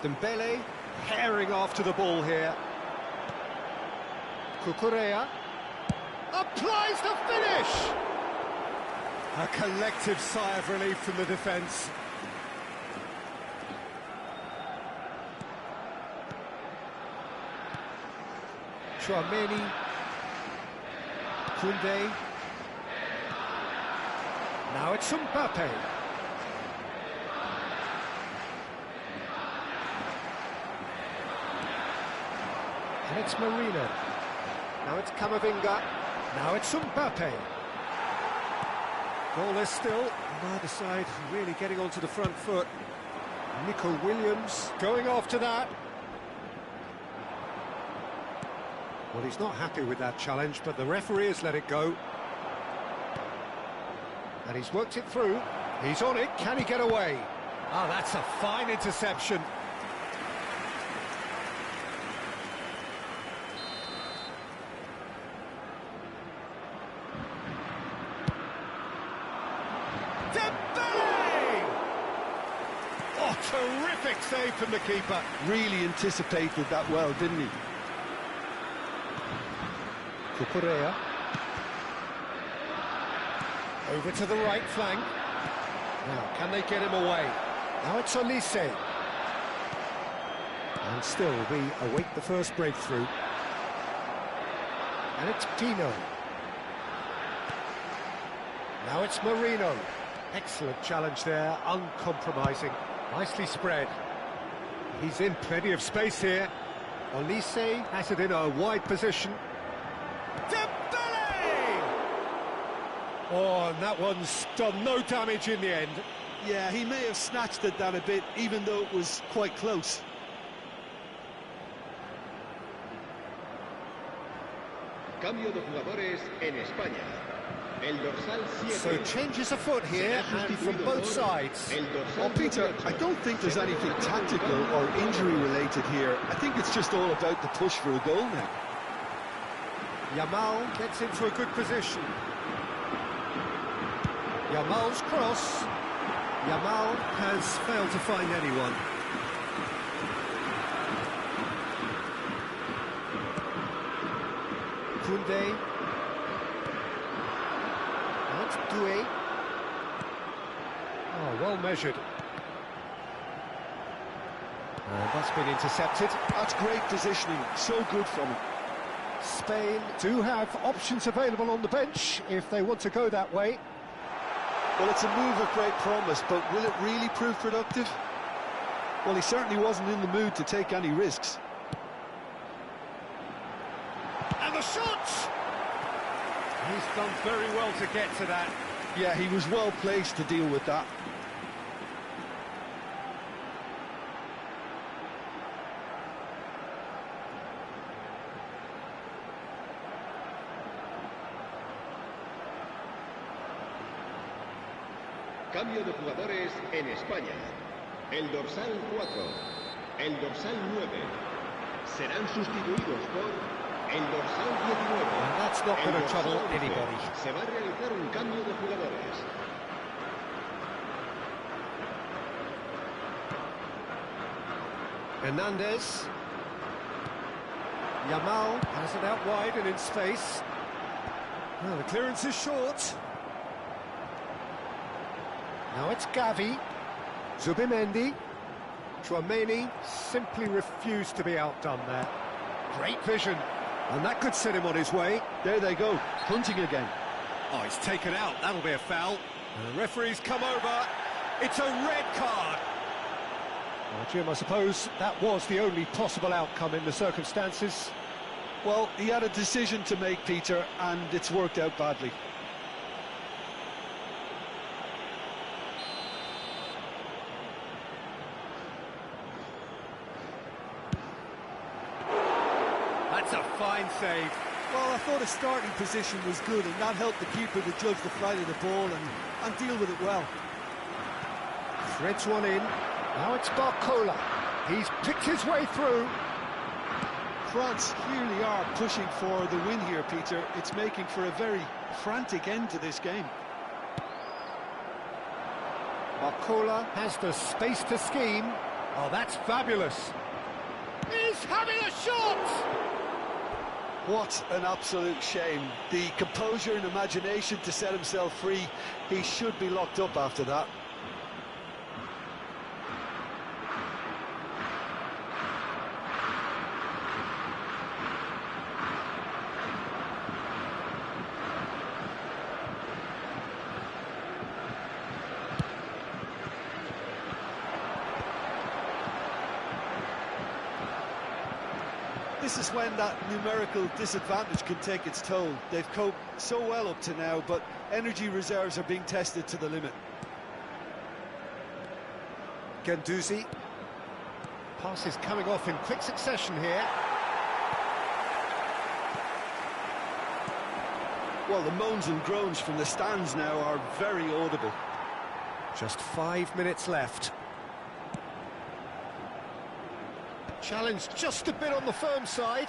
Dembele herring after the ball here. Cucurella applies the finish! A collective sigh of relief from the defence. Chouameni. Kunde. Now it's Mbappe. And it's Marino. Now it's Camavinga. Now it's Mbappe. Goalless still. Neither side really getting onto the front foot. Nico Williams going after that. Well, he's not happy with that challenge, but the referee has let it go. And he's worked it through. He's on it. Can he get away? Oh, that's a fine interception. Dembele! Oh, terrific save from the keeper. Really anticipated that well, didn't he? Cucurella. Over to the right flank. Now, can they get him away? Now it's Olise. And still, we await the first breakthrough. And it's Dino. Now it's Marino. Excellent challenge there, uncompromising. Nicely spread. He's in plenty of space here. Olise has it in a wide position. Oh, and that one's done no damage in the end. Yeah, he may have snatched at that a bit, even though it was quite close. Cambio de jugadores en España. El dorsal 7. So changes afoot here, and from both sides. Well, Peter, I don't think there's anything tactical or injury-related here. I think it's just all about the push for a goal now. Yamal gets into a good position. Yamal's cross. Yamal has failed to find anyone. Koundé. That's Doué. Oh, well measured. That's been intercepted. That's great positioning, so good from him. Spain do have options available on the bench if they want to go that way. Well, it's a move of great promise, but will it really prove productive? Well, he certainly wasn't in the mood to take any risks. And the shot! He's done very well to get to that. Yeah, he was well placed to deal with that. Cambio de jugadores en España. El dorsal 4, el dorsal 9 serán sustituidos por el dorsal 19. And that's not going to trouble anybody. Se va a realizar un cambio de jugadores. Hernandez. Yamal has it out wide and in space. Well, the clearance is short. Now it's Gavi, Zubimendi, Tchouaméni simply refused to be outdone there. Great vision, and that could set him on his way. There they go, hunting again. Oh, he's taken out, that'll be a foul. And the referee's come over, it's a red card. Well, Jim, I suppose that was the only possible outcome in the circumstances. Well, he had a decision to make, Peter, and it's worked out badly. That's a fine save. Well, I thought his starting position was good, and that helped the keeper to judge the flight of the ball and deal with it well. Threads one in. Now it's Barcola. He's picked his way through. France clearly are pushing for the win here, Peter. It's making for a very frantic end to this game. Barcola has the space to scheme. Oh, that's fabulous. He's having a shot! What an absolute shame. The composure and imagination to set himself free. He should be locked up after that. This is when that numerical disadvantage can take its toll. They've coped so well up to now, but energy reserves are being tested to the limit. Guendouzi. Pass is coming off in quick succession here. Well, the moans and groans from the stands now are very audible. Just 5 minutes left. Challenge just a bit on the firm side.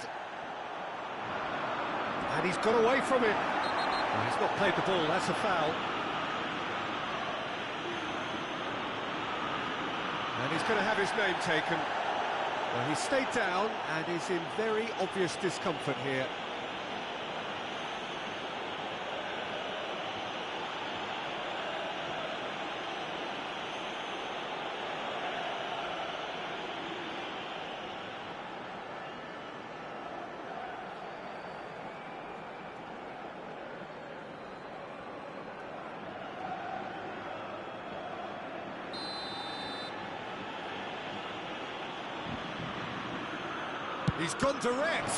And he's got away from it. Well, he's not played the ball, that's a foul. And he's going to have his name taken. Well, he stayed down and is in very obvious discomfort here. He's gone direct.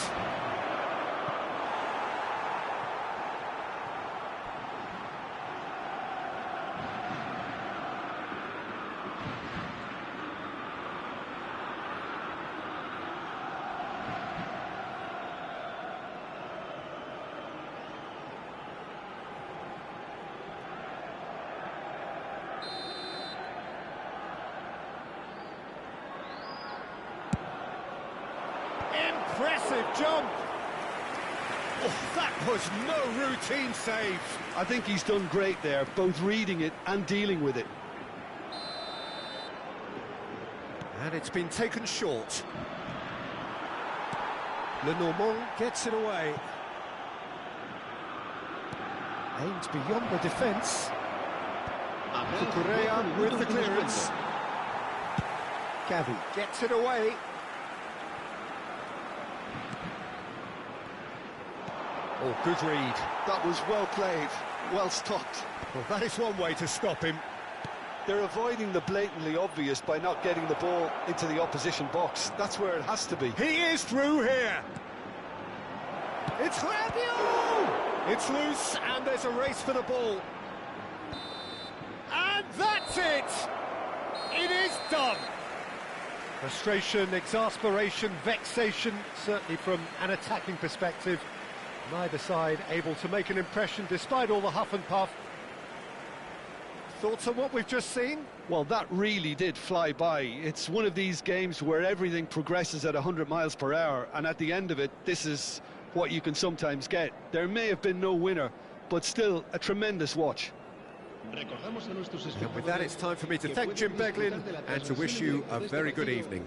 Massive jump. Oh, that was no routine save. I think he's done great there, both reading it and dealing with it. And it's been taken short. Lenormand gets it away. Aimed beyond the defence. Furia with the clearance. Gavi gets it away. Oh, good read. That was well played, well stopped. Well, that is one way to stop him. They're avoiding the blatantly obvious by not getting the ball into the opposition box. That's where it has to be. He is through here. It's Rabiot! It's loose, and there's a race for the ball. And that's it! It is done! Frustration, exasperation, vexation, certainly from an attacking perspective. Neither side able to make an impression despite all the huff and puff. Thoughts on what we've just seen? Well, that really did fly by. It's one of these games where everything progresses at 100 miles per hour, and at the end of it, this is what you can sometimes get. There may have been no winner, but still a tremendous watch. And with that, it's time for me to thank Jim Beglin and to wish you a very good evening.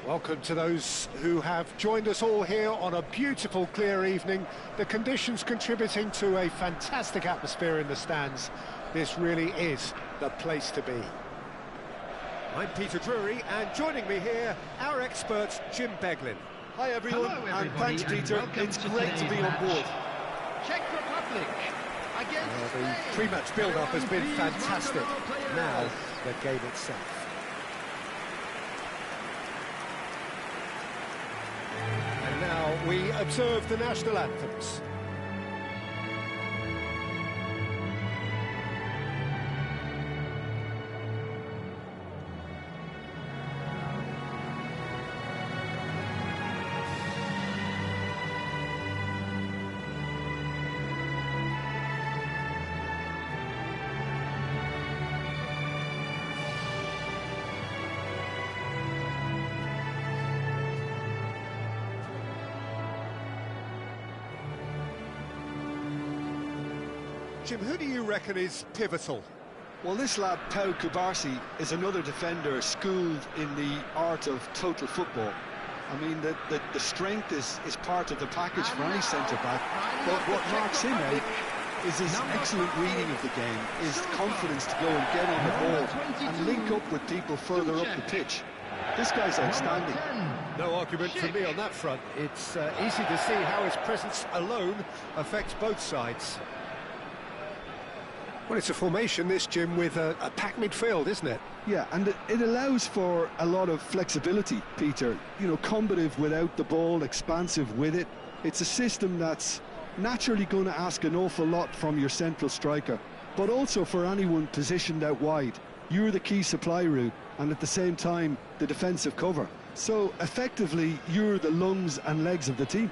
Welcome to those who have joined us all here on a beautiful, clear evening. The conditions contributing to a fantastic atmosphere in the stands. This really is the place to be. I'm Peter Drury, and joining me here, our expert, Jim Beglin. Hi everyone, and thanks Peter. It's great to be on board. Czech Republic against The Spain. pre-match build-up has been fantastic. Now, the game itself. And now we observe the national anthems. Jim, who do you reckon is pivotal? Well, this lad, Pau Kubarsi, is another defender schooled in the art of total football. I mean, the strength is part of the package for any centre-back, but what marks him out is his excellent reading of the game, his confidence to go and get on the ball and link up with people further up the pitch. This guy's outstanding. No argument from me on that front. It's easy to see how his presence alone affects both sides. Well, it's a formation, this, Jim, with a packed midfield, isn't it? Yeah, and it allows for a lot of flexibility, Peter. You know, combative without the ball, expansive with it. It's a system that's naturally going to ask an awful lot from your central striker, but also for anyone positioned out wide. you're the key supply route, and at the same time, the defensive cover. So, effectively, you're the lungs and legs of the team.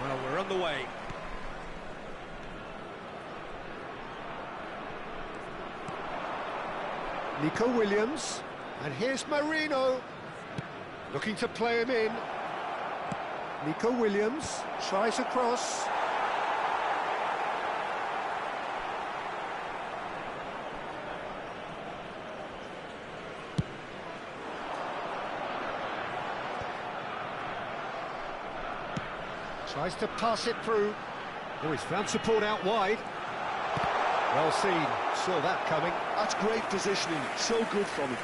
Well, we're on the way. Nico Williams, and here's Marino, looking to play him in. Nico Williams tries across. Tries to pass it through. Oh, he's found support out wide. Well seen, saw that coming. That's great positioning, so good from him.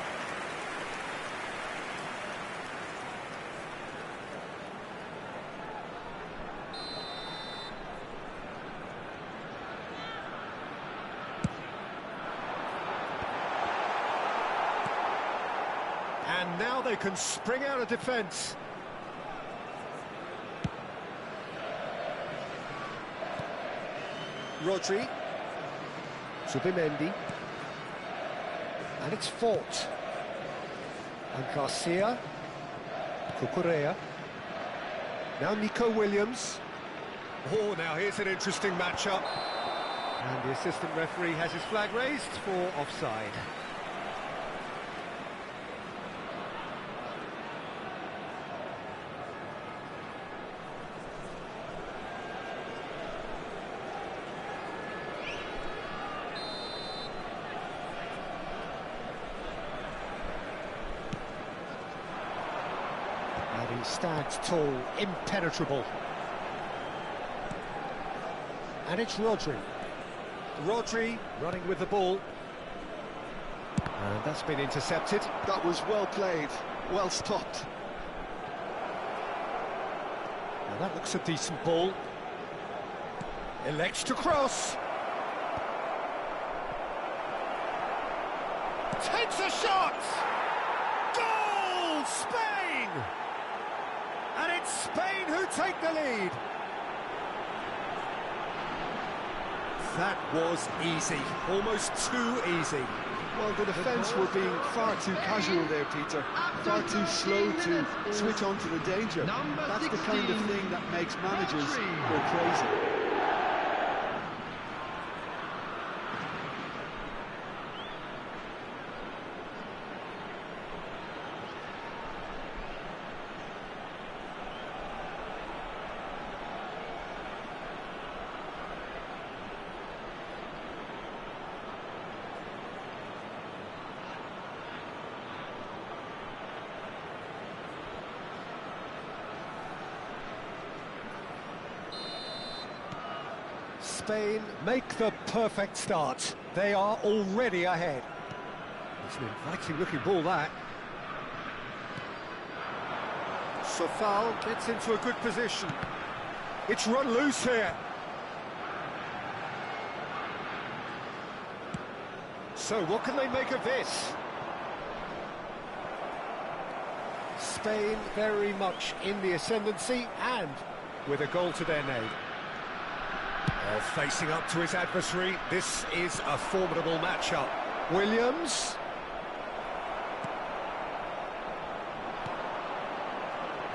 And now they can spring out of defence. Rodri. Zubimendi, and it's Fort, and Garcia, Cucurella, now Nico Williams. Oh, now here's an interesting matchup, and the assistant referee has his flag raised for offside. And he stands tall, impenetrable. And it's Rodri. Rodri running with the ball. And that's been intercepted. That was well played, well stopped. Now that looks a decent ball. Elects to cross. Takes a shot! Goal! Spain! And it's Spain who take the lead. That was easy, almost too easy. Well, the defence were being far too casual there, Peter. Far too slow to switch on to the danger. That's the kind of thing that makes managers go crazy. Spain make the perfect start. They are already ahead. It's an inviting looking ball, that. Sofal gets into a good position. It's run loose here. So what can they make of this? Spain very much in the ascendancy and with a goal to their name. Well, facing up to his adversary, this is a formidable matchup. Williams.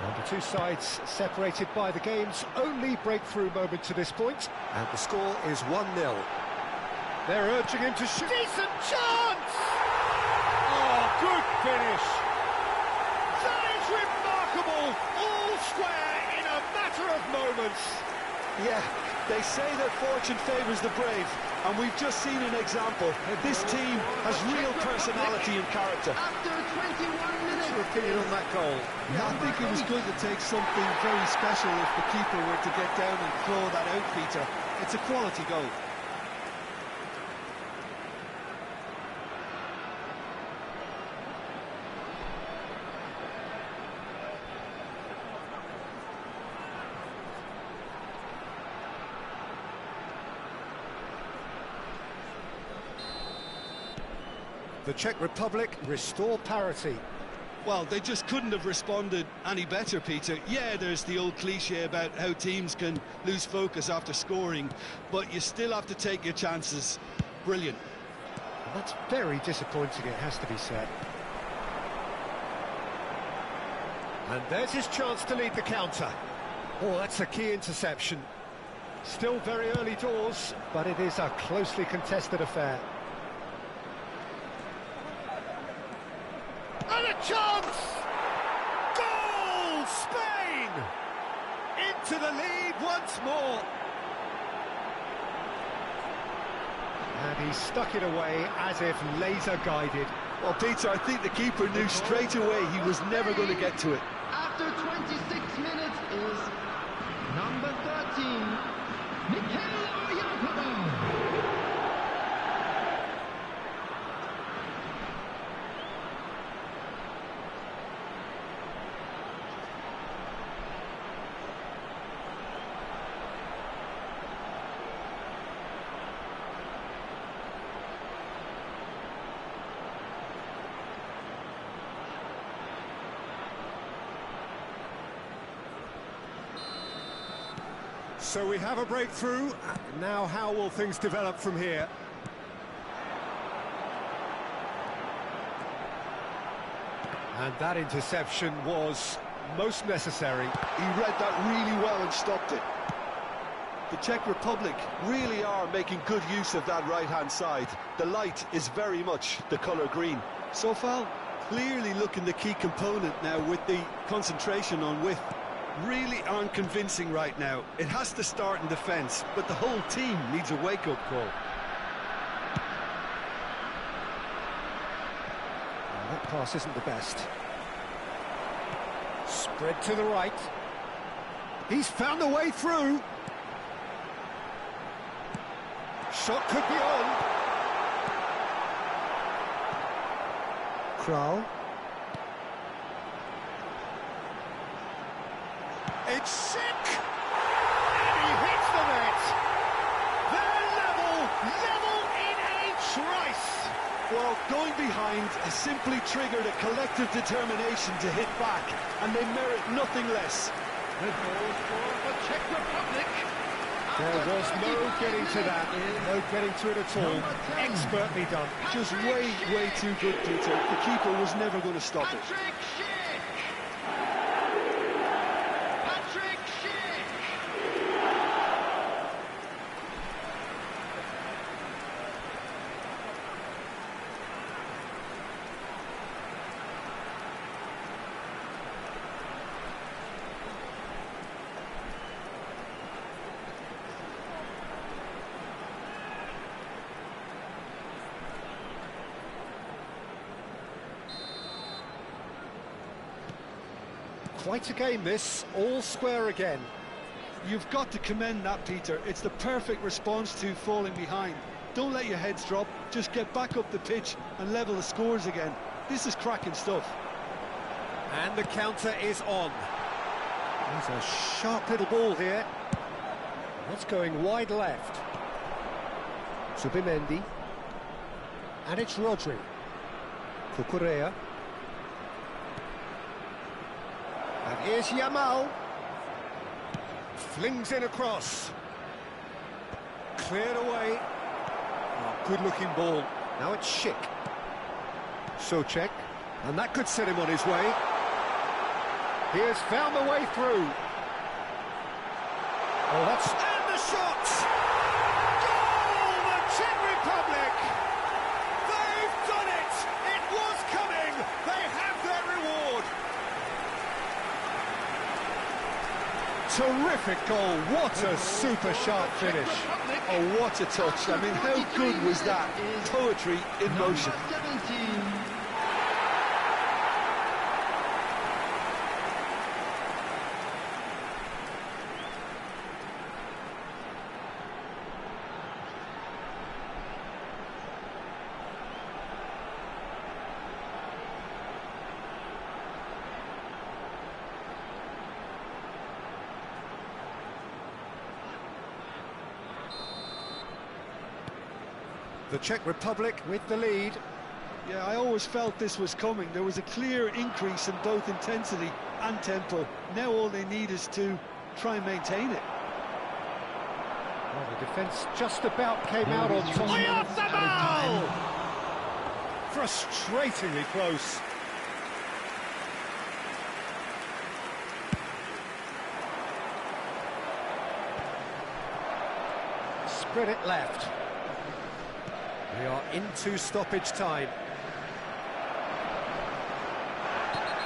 And the two sides separated by the game's only breakthrough moment to this point. And the score is 1-0. They're urging him to shoot. Decent chance! Oh, good finish. That is remarkable. All square in a matter of moments. Yeah, they say that fortune favours the brave, and we've just seen an example. This team has real personality and character. After 21 minutes. Your opinion on that goal? Yeah, I think it was going to take something very special if the keeper were to get down and claw that out, Peter. It's a quality goal. The Czech Republic restore parity. Well, they just couldn't have responded any better, Peter. Yeah, there's the old cliche about how teams can lose focus after scoring, but you still have to take your chances. Brilliant. And that's very disappointing, it has to be said. And there's his chance to lead the counter. Oh, that's a key interception. Still very early doors, but it is a closely contested affair. And a chance! Goal! Spain! Into the lead once more. And he stuck it away as if laser-guided. Well, Peter, I think the keeper knew straight away he was never going to get to it. After 26 minutes is number 13, Roja. So we have a breakthrough. Now how will things develop from here? And that interception was most necessary. He read that really well and stopped it. The Czech Republic really are making good use of that right-hand side. The light is very much the colour green. So far, clearly looking the key component now with the concentration on width. Really aren't convincing right now. It has to start in defence, but the whole team needs a wake-up call. Well, that pass isn't the best. Spread to the right. He's found a way through. Shot could be on. Kral. It's sick! And he hits the net! They're level in a trice! Well, going behind has simply triggered a collective determination to hit back, and they merit nothing less. The goal for the Czech Republic. There was no getting to that, no getting to it at all. Expertly done. Just way too good, Peter. The keeper was never going to stop it. Quite a game this, all square again. You've got to commend that, Peter. It's the perfect response to falling behind. Don't let your heads drop, just get back up the pitch and level the scores again. This is cracking stuff. And the counter is on. There's a sharp little ball here. That's going wide left. Subimendi. And it's Rodri. Cucurella. And here's Yamal. Flings in across. Cleared away. Oh, good-looking ball. Now it's Schick. Socek. And that could set him on his way. He has found the way through. Oh, that's... And the shot! Goal! The Czech Republic! They've done it! It was coming! They have their reward! Terrific goal. What a super sharp finish. Oh, what a touch. I mean, how good was that? Poetry in motion. 17. The Czech Republic with the lead. Yeah, I always felt this was coming. There was a clear increase in both intensity and tempo. Now all they need is to try and maintain it. Well, the defence just about came out on top. Oyarzabal! Frustratingly close. Spread it left. We are into stoppage time.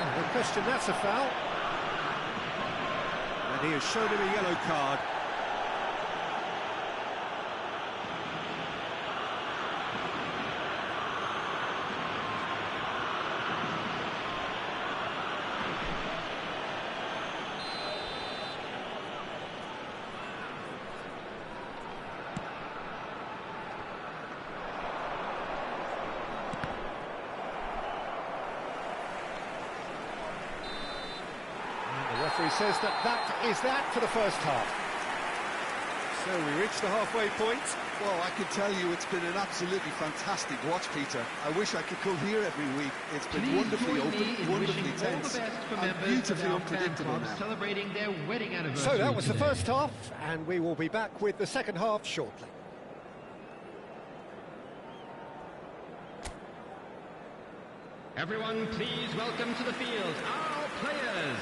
Oh, no question, that's a foul. And he has shown him a yellow card. The referee says that is that for the first half. So we reach the halfway point. Well, I can tell you it's been an absolutely fantastic watch, Peter. I wish I could come here every week. It's been wonderfully open, wonderfully tense, and beautifully unpredictable now. Celebrating their wedding anniversary. So that was the first half, and we will be back with the second half shortly. Everyone, please welcome to the field our players.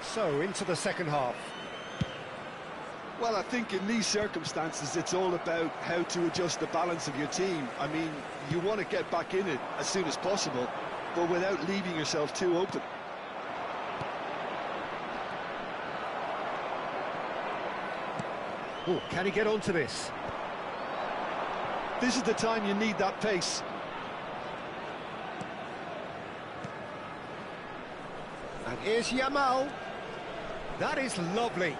So, into the second half. Well, I think in these circumstances, it's all about how to adjust the balance of your team. I mean, you want to get back in it as soon as possible, but without leaving yourself too open. Oh, can he get onto this? This is the time you need that pace. And here's Yamal. That is lovely.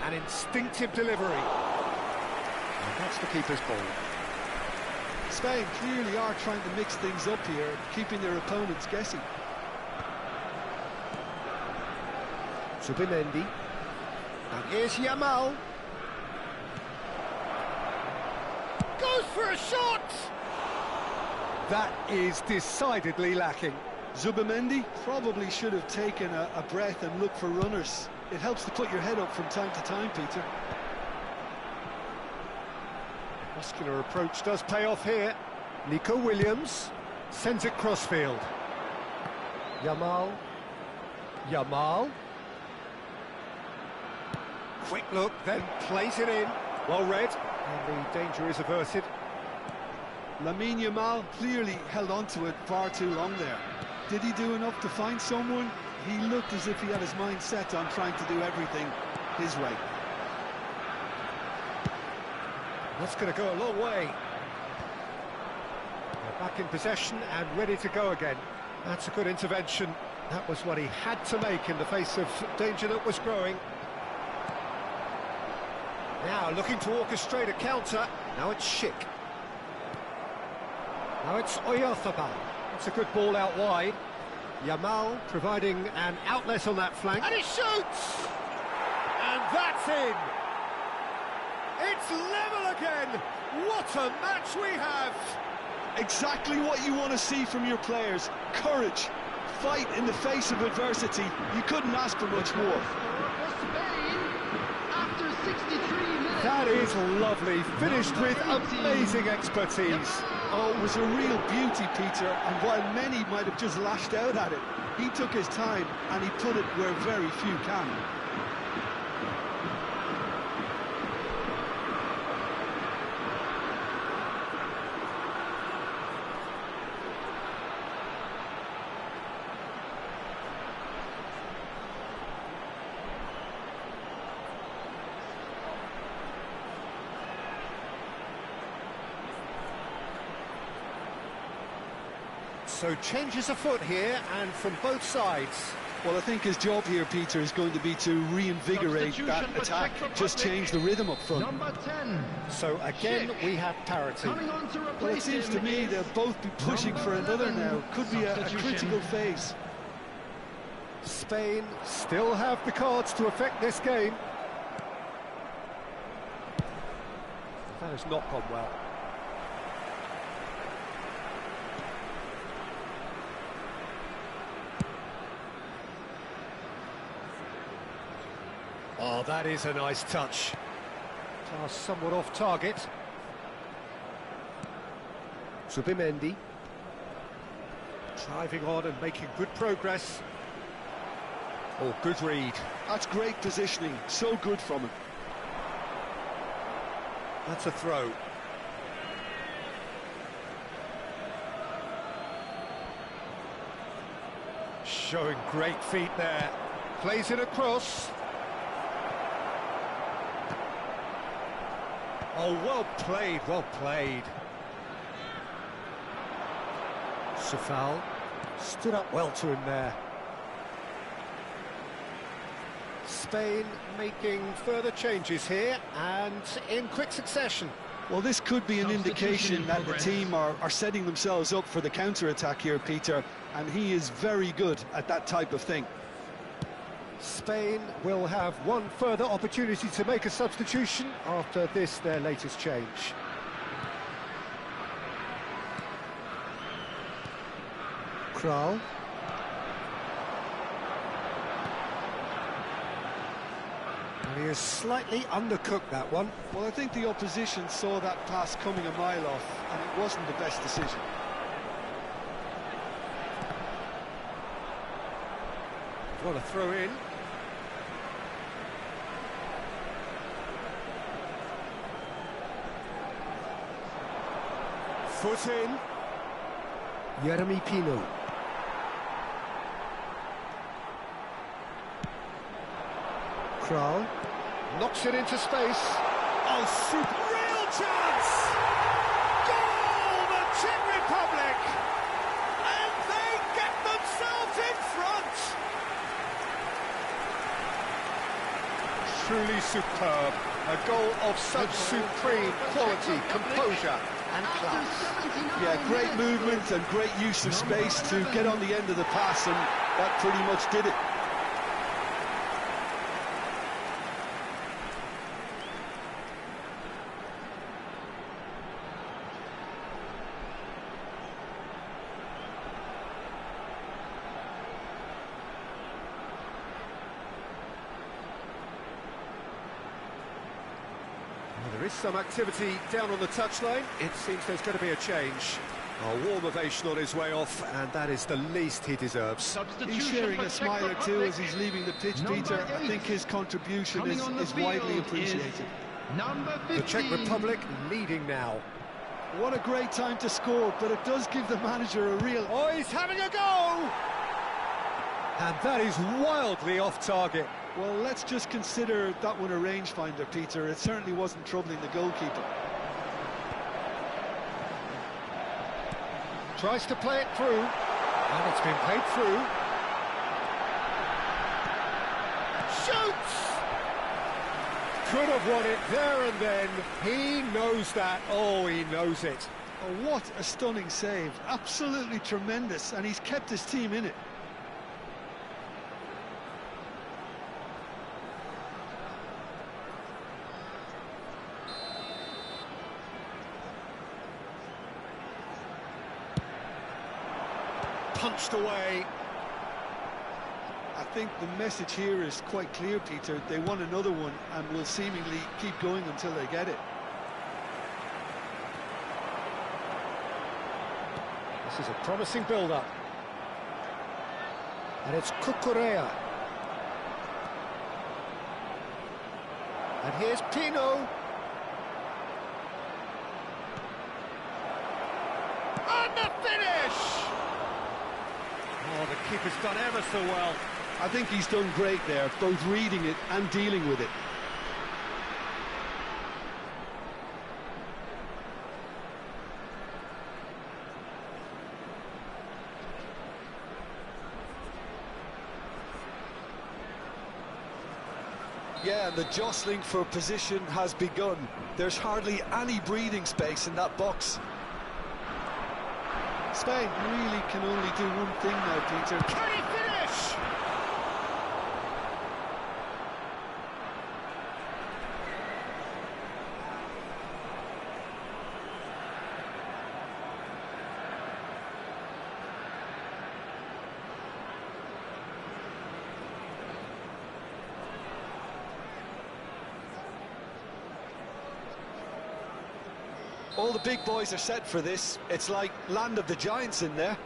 An instinctive delivery. And that's the keeper's ball. Spain clearly are trying to mix things up here, keeping their opponents guessing. Zubimendi. And here's Yamal. Goes for a shot! That is decidedly lacking. Zubimendi probably should have taken a breath and looked for runners. It helps to put your head up from time to time, Peter. Muscular approach does pay off here. Nico Williams sends it crossfield. Yamal. Yamal. Quick look, then plays it in. Well read, and the danger is averted. Lamine Yamal clearly held on to it far too long there. Did he do enough to find someone? He looked as if he had his mind set on trying to do everything his way. That's going to go a long way. They're back in possession and ready to go again. That's a good intervention. That was what he had to make in the face of danger that was growing. Now looking to orchestrate a counter. Now it's Schick. Now it's Oyarzabal. It's a good ball out wide. Yamal providing an outlet on that flank. And he shoots! And that's in! It's level again! What a match we have! Exactly what you want to see from your players. Courage. Fight in the face of adversity. You couldn't ask for much more. That is lovely, finished with amazing expertise. Oh, it was a real beauty, Peter, and while many might have just lashed out at it, he took his time and he put it where very few can. So changes afoot here, and from both sides. Well, I think his job here, Peter, is going to be to reinvigorate that attack, just change the rhythm up front. Number 10. So again, we have parity. Coming on to Well, it replace seems to him me is they'll both be pushing for number another 11. now. Could be a Substitution. critical phase. Spain still have the cards to affect this game. That has not gone well. Oh, that is a nice touch. Pass somewhat off target. Zubimendi. Driving on and making good progress. Oh, good read. That's great positioning, so good from him. That's a throw. Showing great feet there. Plays it across. Oh, well played, well played. Safal stood up well to him there. Spain making further changes here and in quick succession. Well, this could be an indication that the team are setting themselves up for the counter-attack here, Peter, and he is very good at that type of thing. Spain will have one further opportunity to make a substitution after this, their latest change. Kral. And he has slightly undercooked that one. Well, I think the opposition saw that pass coming a mile off, and it wasn't the best decision. What a throw in. Foot in. Jeremy Pino. Kral knocks it into space. Oh, super! Real chance! Goal, the Czech Republic! And they get themselves in front! Truly superb. A goal of such supreme quality, composure and class. Yeah, great movement and great use of space to get on the end of the pass, and that pretty much did it. There is some activity down on the touchline. It seems there's going to be a change. A warm ovation on his way off, and that is the least he deserves. He's sharing a smile or two as he's leaving the pitch, Peter. I think his contribution is widely appreciated. Number 15. The Czech Republic leading now. What a great time to score, but it does give the manager a real... Oh, he's having a go! And that is wildly off target. Well, let's just consider that one a rangefinder, Peter. It certainly wasn't troubling the goalkeeper. Tries to play it through, and it's been played through. Shoots! Could have won it there and then. He knows that. Oh, he knows it. Oh, what a stunning save. Absolutely tremendous, and he's kept his team in it. Punched away. I think the message here is quite clear, Peter. They want another one and will seemingly keep going until they get it. This is a promising build-up. And it's Cucurella. And here's Pino. And the finish! Oh, the keeper's done ever so well. I think he's done great there, both reading it and dealing with it. Yeah, and the jostling for position has begun. There's hardly any breathing space in that box. Spain really can only do one thing now, Peter. Can he finish? All the big boys are set for this. It's like land of the giants in there.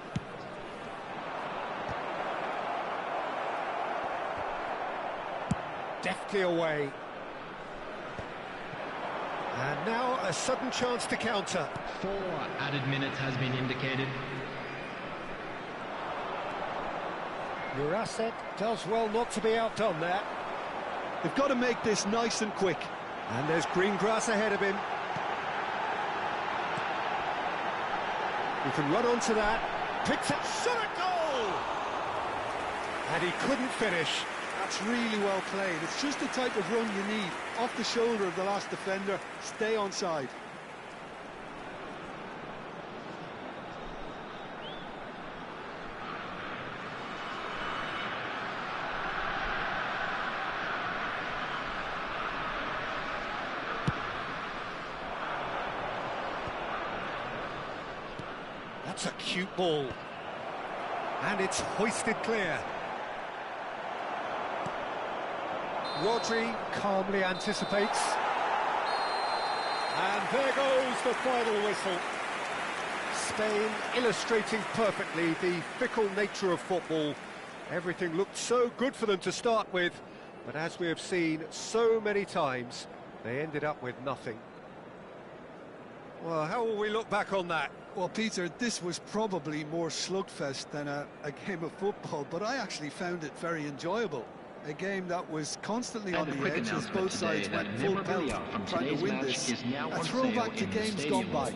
Deftly away. And now a sudden chance to counter. 4 added minutes has been indicated. Your asset does well not to be outdone there. They've got to make this nice and quick. And there's green grass ahead of him. He can run onto that. Picks up, shot at goal! And he couldn't finish. That's really well played. It's just the type of run you need. Off the shoulder of the last defender, stay onside. That's a cute ball. And it's hoisted clear. Rodri calmly anticipates. And there goes the final whistle. Spain illustrating perfectly the fickle nature of football. Everything looked so good for them to start with, but as we have seen so many times, they ended up with nothing. Well, how will we look back on that? Well, Peter, this was probably more slugfest than a game of football, but I actually found it very enjoyable. A game that was constantly on the edge as both sides went full pelt trying to win this. A throwback to games gone by.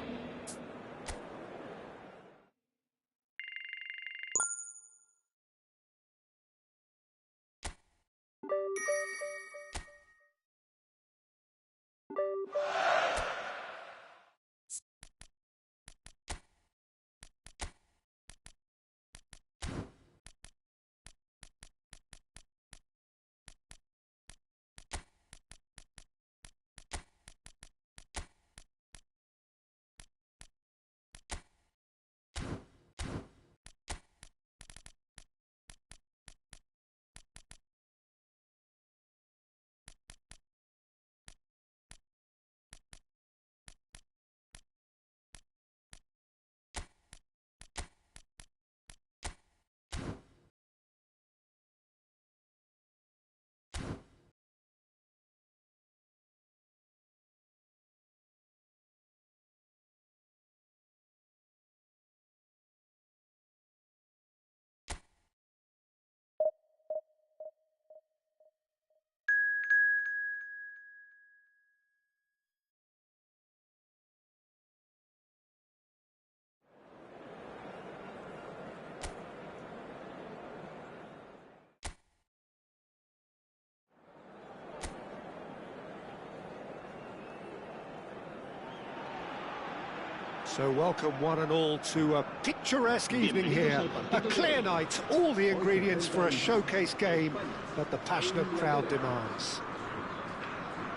So welcome one and all to a picturesque evening here. A clear night, all the ingredients for a showcase game that the passionate crowd demands.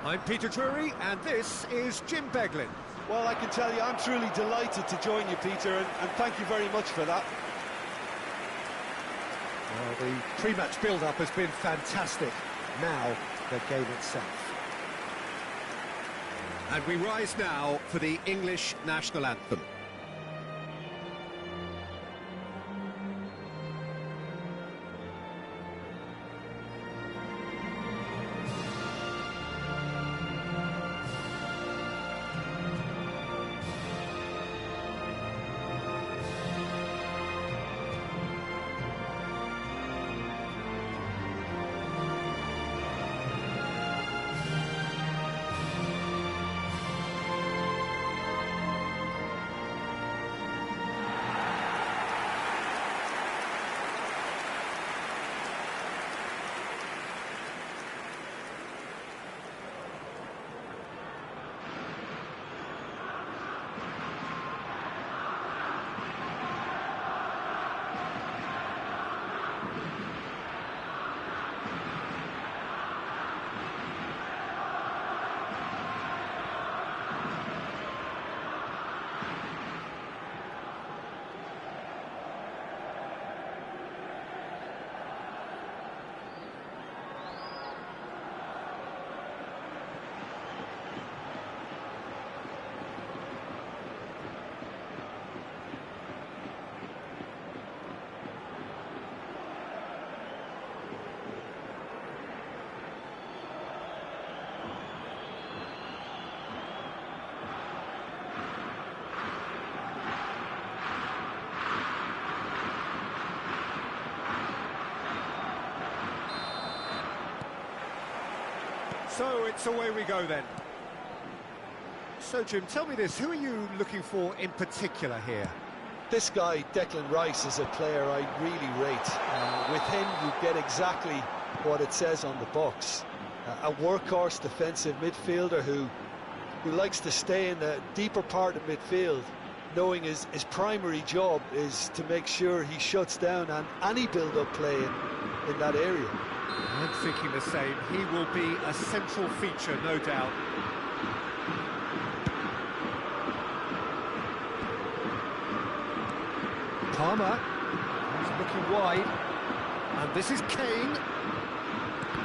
I'm Peter Drury, and this is Jim Beglin. Well, I can tell you, I'm truly delighted to join you, Peter, and thank you very much for that. Well, the pre-match build-up has been fantastic. Now, the game itself. And we rise now for the English national anthem. So it's away we go then. So Jim, tell me this, who are you looking for in particular here? This guy, Declan Rice, is a player I really rate. With him, you get exactly what it says on the box. A workhorse defensive midfielder who likes to stay in the deeper part of midfield, knowing his primary job is to make sure he shuts down any build-up play in that area. I'm thinking the same. He will be a central feature, no doubt. Palmer, he's looking wide, and this is Kane.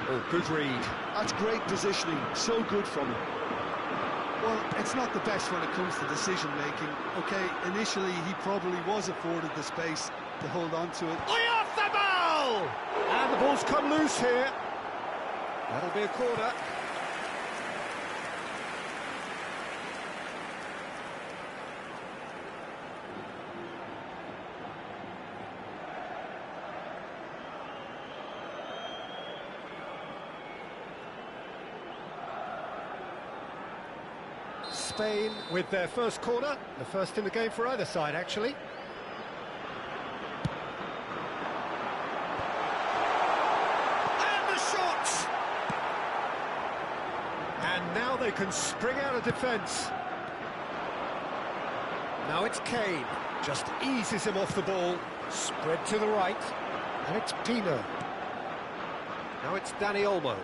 Oh, good read. That's great positioning, so good from him. Well, it's not the best when it comes to decision-making. OK, initially he probably was afforded the space to hold on to it. Way off the ball! And the ball's come loose here. That'll be a corner. Spain with their first corner, the first in the game for either side, actually. And the shot! And now they can spring out of defence. Now it's Kane, just eases him off the ball, spread to the right, and it's Pino. Now it's Dani Olmo.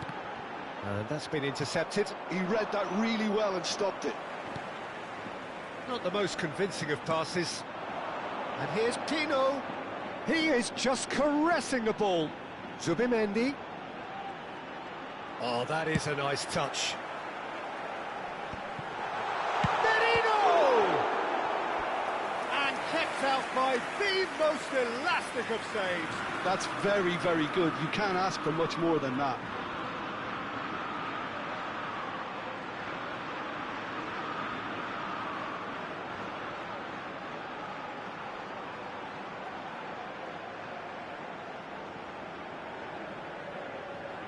And that's been intercepted. He read that really well and stopped it. Not the most convincing of passes. And here's Pino. He is just caressing the ball. Zubimendi. Oh, that is a nice touch. Merino! And kept out by the most elastic of saves. That's very, very good. You can't ask for much more than that.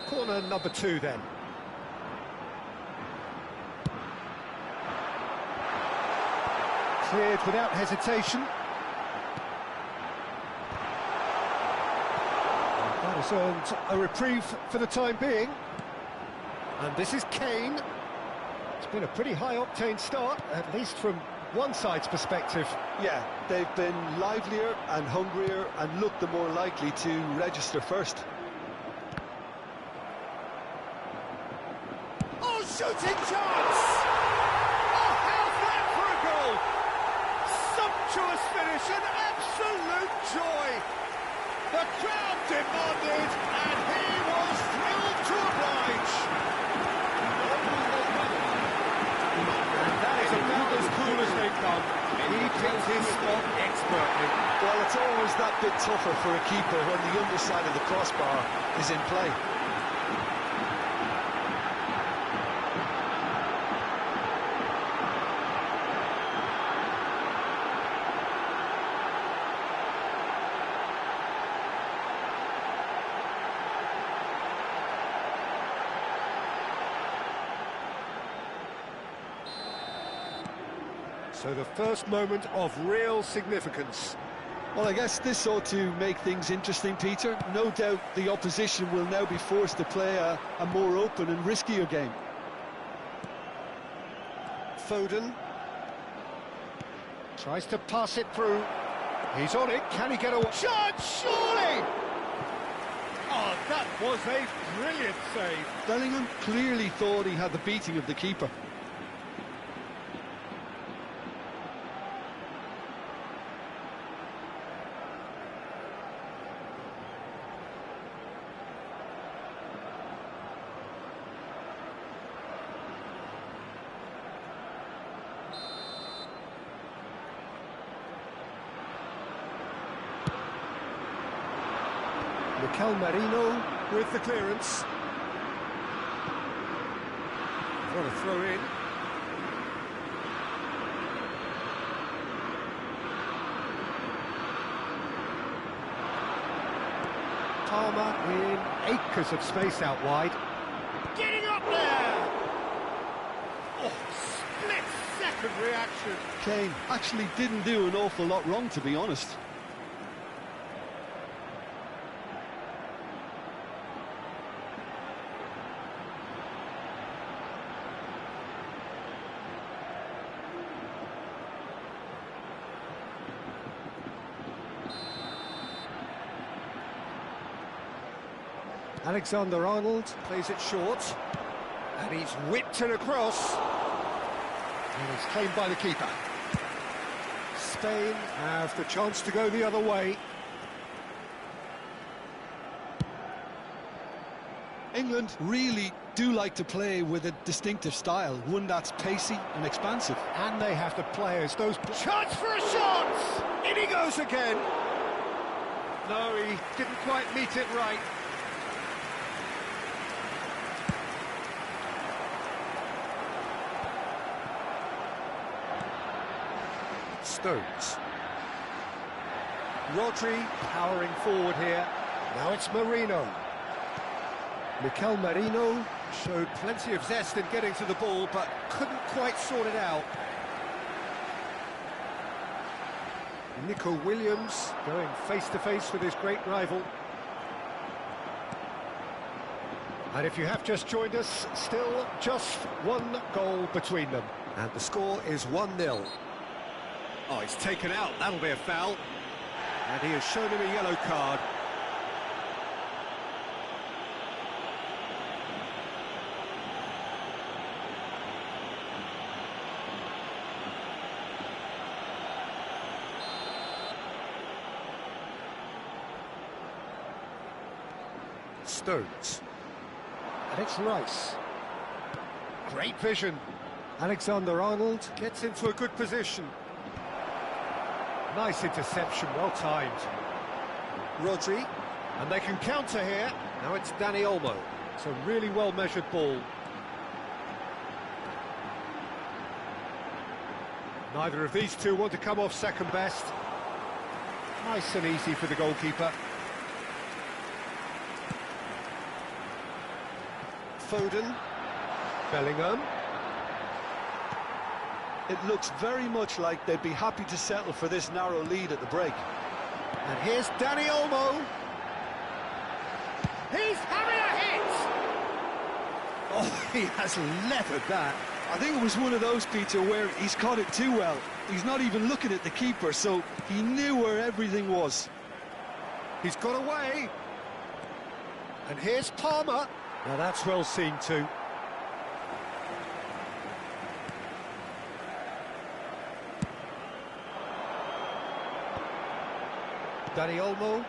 Corner number 2 then. Cleared without hesitation. That has earned a reprieve for the time being. And this is Kane. It's been a pretty high-octane start, at least from one side's perspective. Yeah, they've been livelier and hungrier and looked the more likely to register first. Shooting chance! Oh, how's that for a goal? Sumptuous finish, an absolute joy. The crowd demanded, and he was thrilled to oblige. And that is about as cool as they come. He picked his spot expertly. Well, it's always that bit tougher for a keeper when the underside of the crossbar is in play. So the first moment of real significance. Well, I guess this ought to make things interesting, Peter. No doubt the opposition will now be forced to play a more open and riskier game. Foden tries to pass it through. He's on it. Can he get a shot? Surely! Oh, that was a brilliant save. Bellingham clearly thought he had the beating of the keeper. Merino with the clearance. What a throw in. Palmer in acres of space out wide. getting up there! Oh, split-second reaction. Kane actually didn't do an awful lot wrong, to be honest. Alexander-Arnold plays it short, and he's whipped it across, and it's claimed by the keeper. Spain have the chance to go the other way. England really do like to play with a distinctive style, one that's pacey and expansive. And they have the players, those... Chance for a shot! In he goes again! No, he didn't quite meet it right. Stones. Rodri powering forward here. Now it's Marino. Mikel Merino showed plenty of zest in getting to the ball, but couldn't quite sort it out. Nico Williams going face-to-face with his great rival. And if you have just joined us, still just one goal between them. And the score is 1-0. Oh, it's taken out, that'll be a foul. And he has shown him a yellow card. Stones. And it's Rice. Great vision. Alexander-Arnold gets into a good position. Nice interception, well timed. Rodri, and they can counter here. Now it's Dani Olmo. It's a really well-measured ball. Neither of these two want to come off second best. Nice and easy for the goalkeeper. Foden. Bellingham. It looks very much like they'd be happy to settle for this narrow lead at the break. And here's Dani Olmo. He's having a hit! Oh, he has levered that. I think it was one of those, Peter, where he's caught it too well. He's not even looking at the keeper, so he knew where everything was. He's got away. And here's Palmer. Now that's well seen too. Dani Olmo.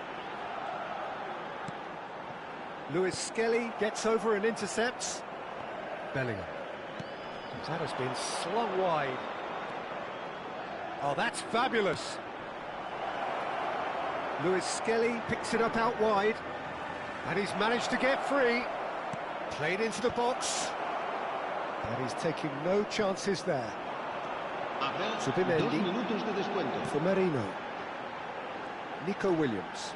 Lewis Skelly gets over and intercepts. Bellingham. That has been slung wide. Oh, that's fabulous. Lewis Skelly picks it up out wide. And he's managed to get free. Played into the box. And he's taking no chances there. Zubimendi for Merino. Nico Williams.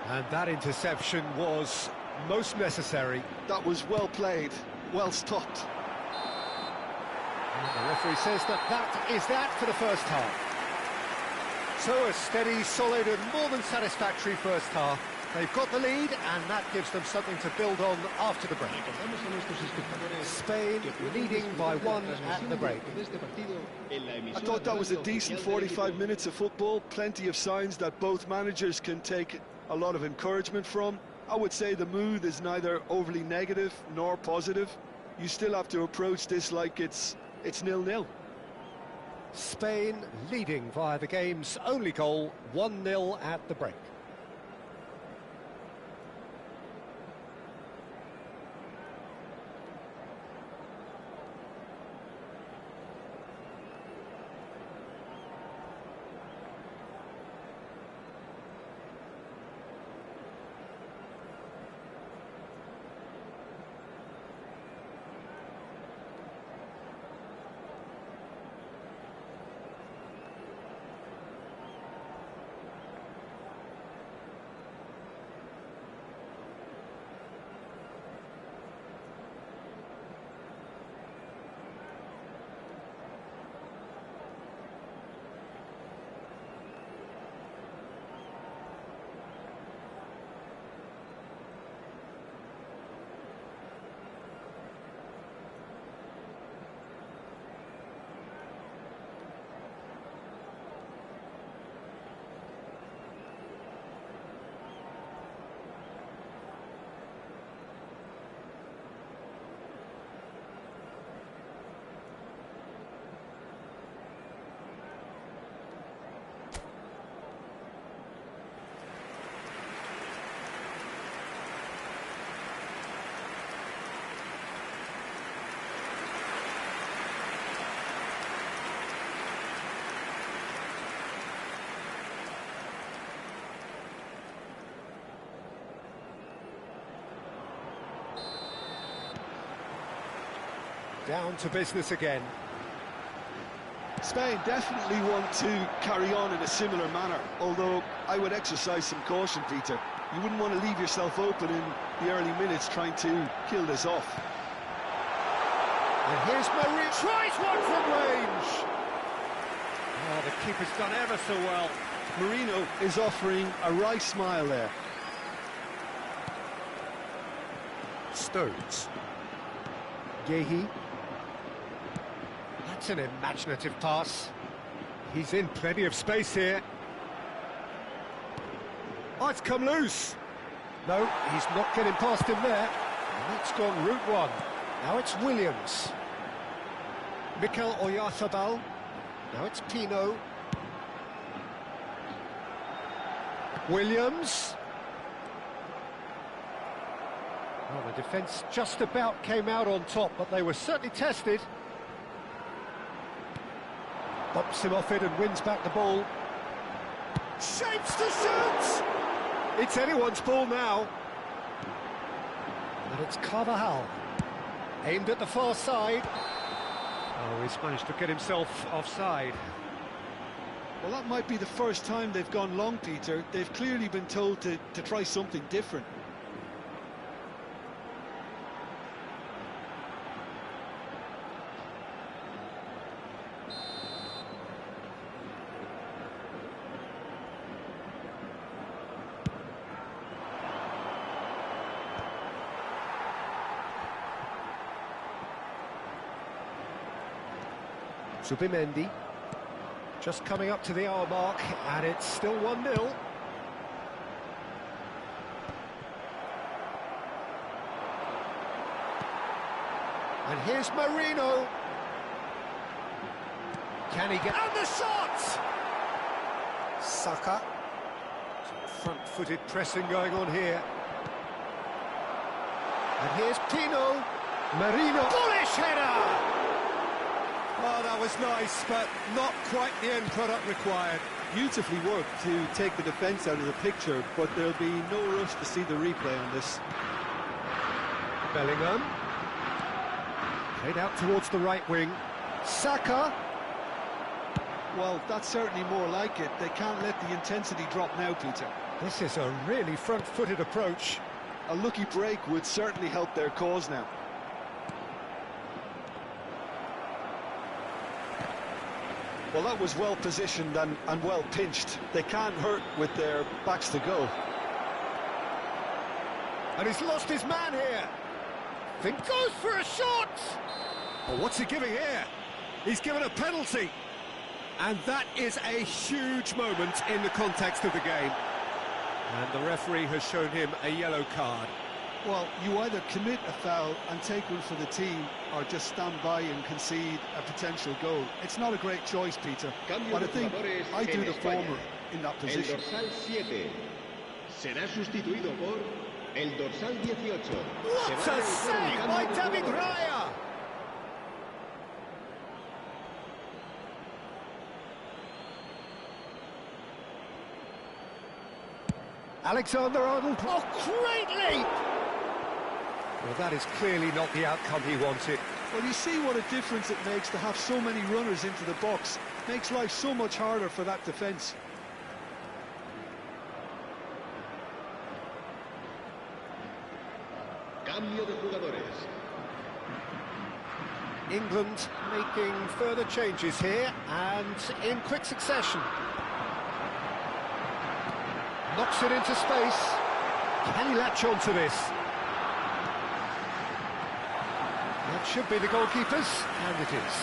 And that interception was most necessary. That was well played, well stopped. And the referee says that is that for the first half. So a steady, solid and more than satisfactory first half. They've got the lead and that gives them something to build on after the break. Spain leading by 1 at the break. I thought that was a decent 45 minutes of football. Plenty of signs that both managers can take a lot of encouragement from. I would say the mood is neither overly negative nor positive. You still have to approach this like it's 0-0. Spain leading via the game's only goal, 1-0 at the break. Down to business again. Spain definitely want to carry on in a similar manner, although I would exercise some caution, Peter. You wouldn't want to leave yourself open in the early minutes trying to kill this off. And here's Marie, tries one from range! Oh, the keeper's done ever so well. Marino is offering a wry smile there. Stones. Gehi. That's an imaginative pass. He's in plenty of space here. Oh, it's come loose. No, he's not getting past him there. And that's gone route one. Now it's Williams. Mikel Oyarzabal. Now it's Pino. Williams. Well, the defence just about came out on top, but they were certainly tested. Bumps him off it and wins back the ball. Shapes to shoot! It's anyone's ball now. And it's Carvajal. Aimed at the far side. Oh, he's managed to get himself offside. Well, that might be the first time they've gone long, Peter. They've clearly been told to try something different. Zubimendi, just coming up to the hour mark, and it's still 1-0. And here's Marino. Can he get... And the shot! Saka. Some front-footed pressing going on here. And here's Pino. Marino. Bullish header! Oh, that was nice, but not quite the end product required. Beautifully worked to take the defence out of the picture, but there'll be no rush to see the replay on this. Bellingham. Played out towards the right wing. Saka. Well, that's certainly more like it. They can't let the intensity drop now, Peter. This is a really front-footed approach. A lucky break would certainly help their cause now. Well, that was well positioned and well pinched. They can't hurt with their backs to go. And he's lost his man here. Then goes for a shot. Well, what's he giving here? He's given a penalty. And that is a huge moment in the context of the game. And the referee has shown him a yellow card. Well, you either commit a foul and take one for the team, or just stand by and concede a potential goal. It's not a great choice, Peter, but I think I do the former in that position. El dorsal 7 será sustituido por el dorsal 18. What a save by David Roja! Alexander-Arnold. Oh, great leap! Well, that is clearly not the outcome he wanted. Well, you see what a difference it makes to have so many runners into the box. Makes life so much harder for that defence. Cambio de jugadores. England making further changes here, and in quick succession. Knocks it into space. Can he latch on to this? That should be the goalkeeper's, and it is.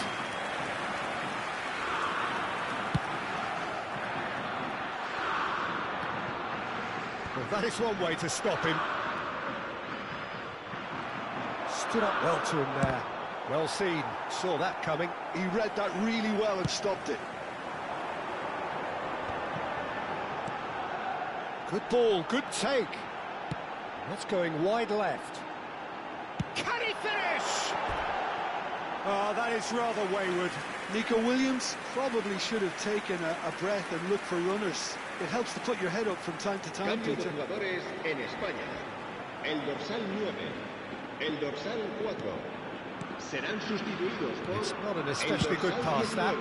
Well, that is one way to stop him. Stood up well to him there. Well seen, saw that coming. He read that really well and stopped it. Good ball, good take. That's going wide left. Can he finish? Oh, that is rather wayward. Nico Williams probably should have taken a breath and looked for runners. It helps to put your head up from time to time, Cambio Peter. de jugadores en España. El dorsal 9. El dorsal 4. Serán sustituidos por It's not an el especially good dorsal pass, that.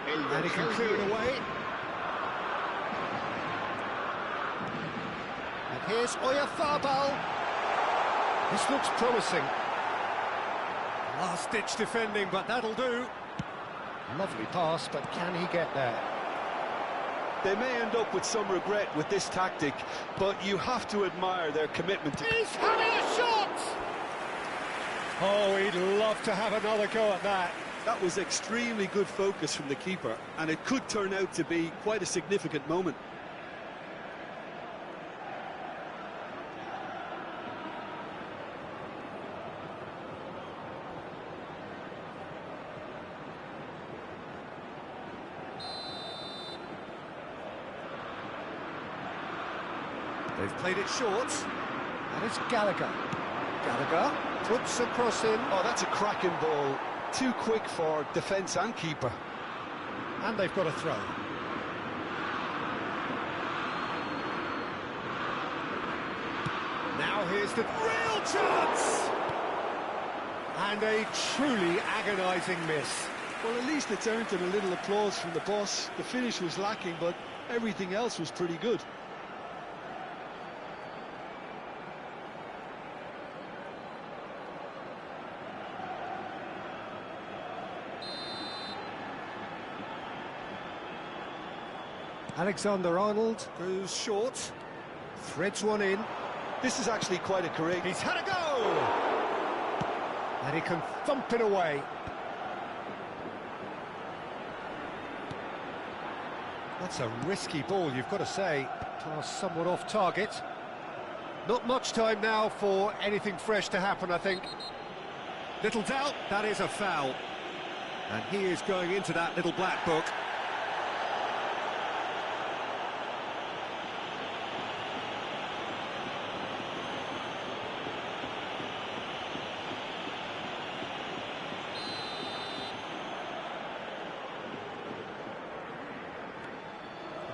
19, el And he can dorsal clear it 10. away. And here's Oyarzabal. This looks promising. Last-ditch defending, but that'll do. Lovely pass, but can he get there? They may end up with some regret with this tactic, but you have to admire their commitment to... He's having a shot! Oh, he'd love to have another go at that. That was extremely good focus from the keeper, and it could turn out to be quite a significant moment. They've played it short. And it's Gallagher. Gallagher puts a cross in. Oh, that's a cracking ball. Too quick for defence and keeper. And they've got a throw. Now here's the real chance! And a truly agonising miss. Well, at least it's earned him a little applause from the boss. The finish was lacking, but everything else was pretty good. Alexander-Arnold goes short, threads one in. This is actually quite a courageous... He's had a go! And he can thump it away. That's a risky ball, you've got to say. Pass somewhat off target. Not much time now for anything fresh to happen, I think. Little doubt, that is a foul. And he is going into that little black book.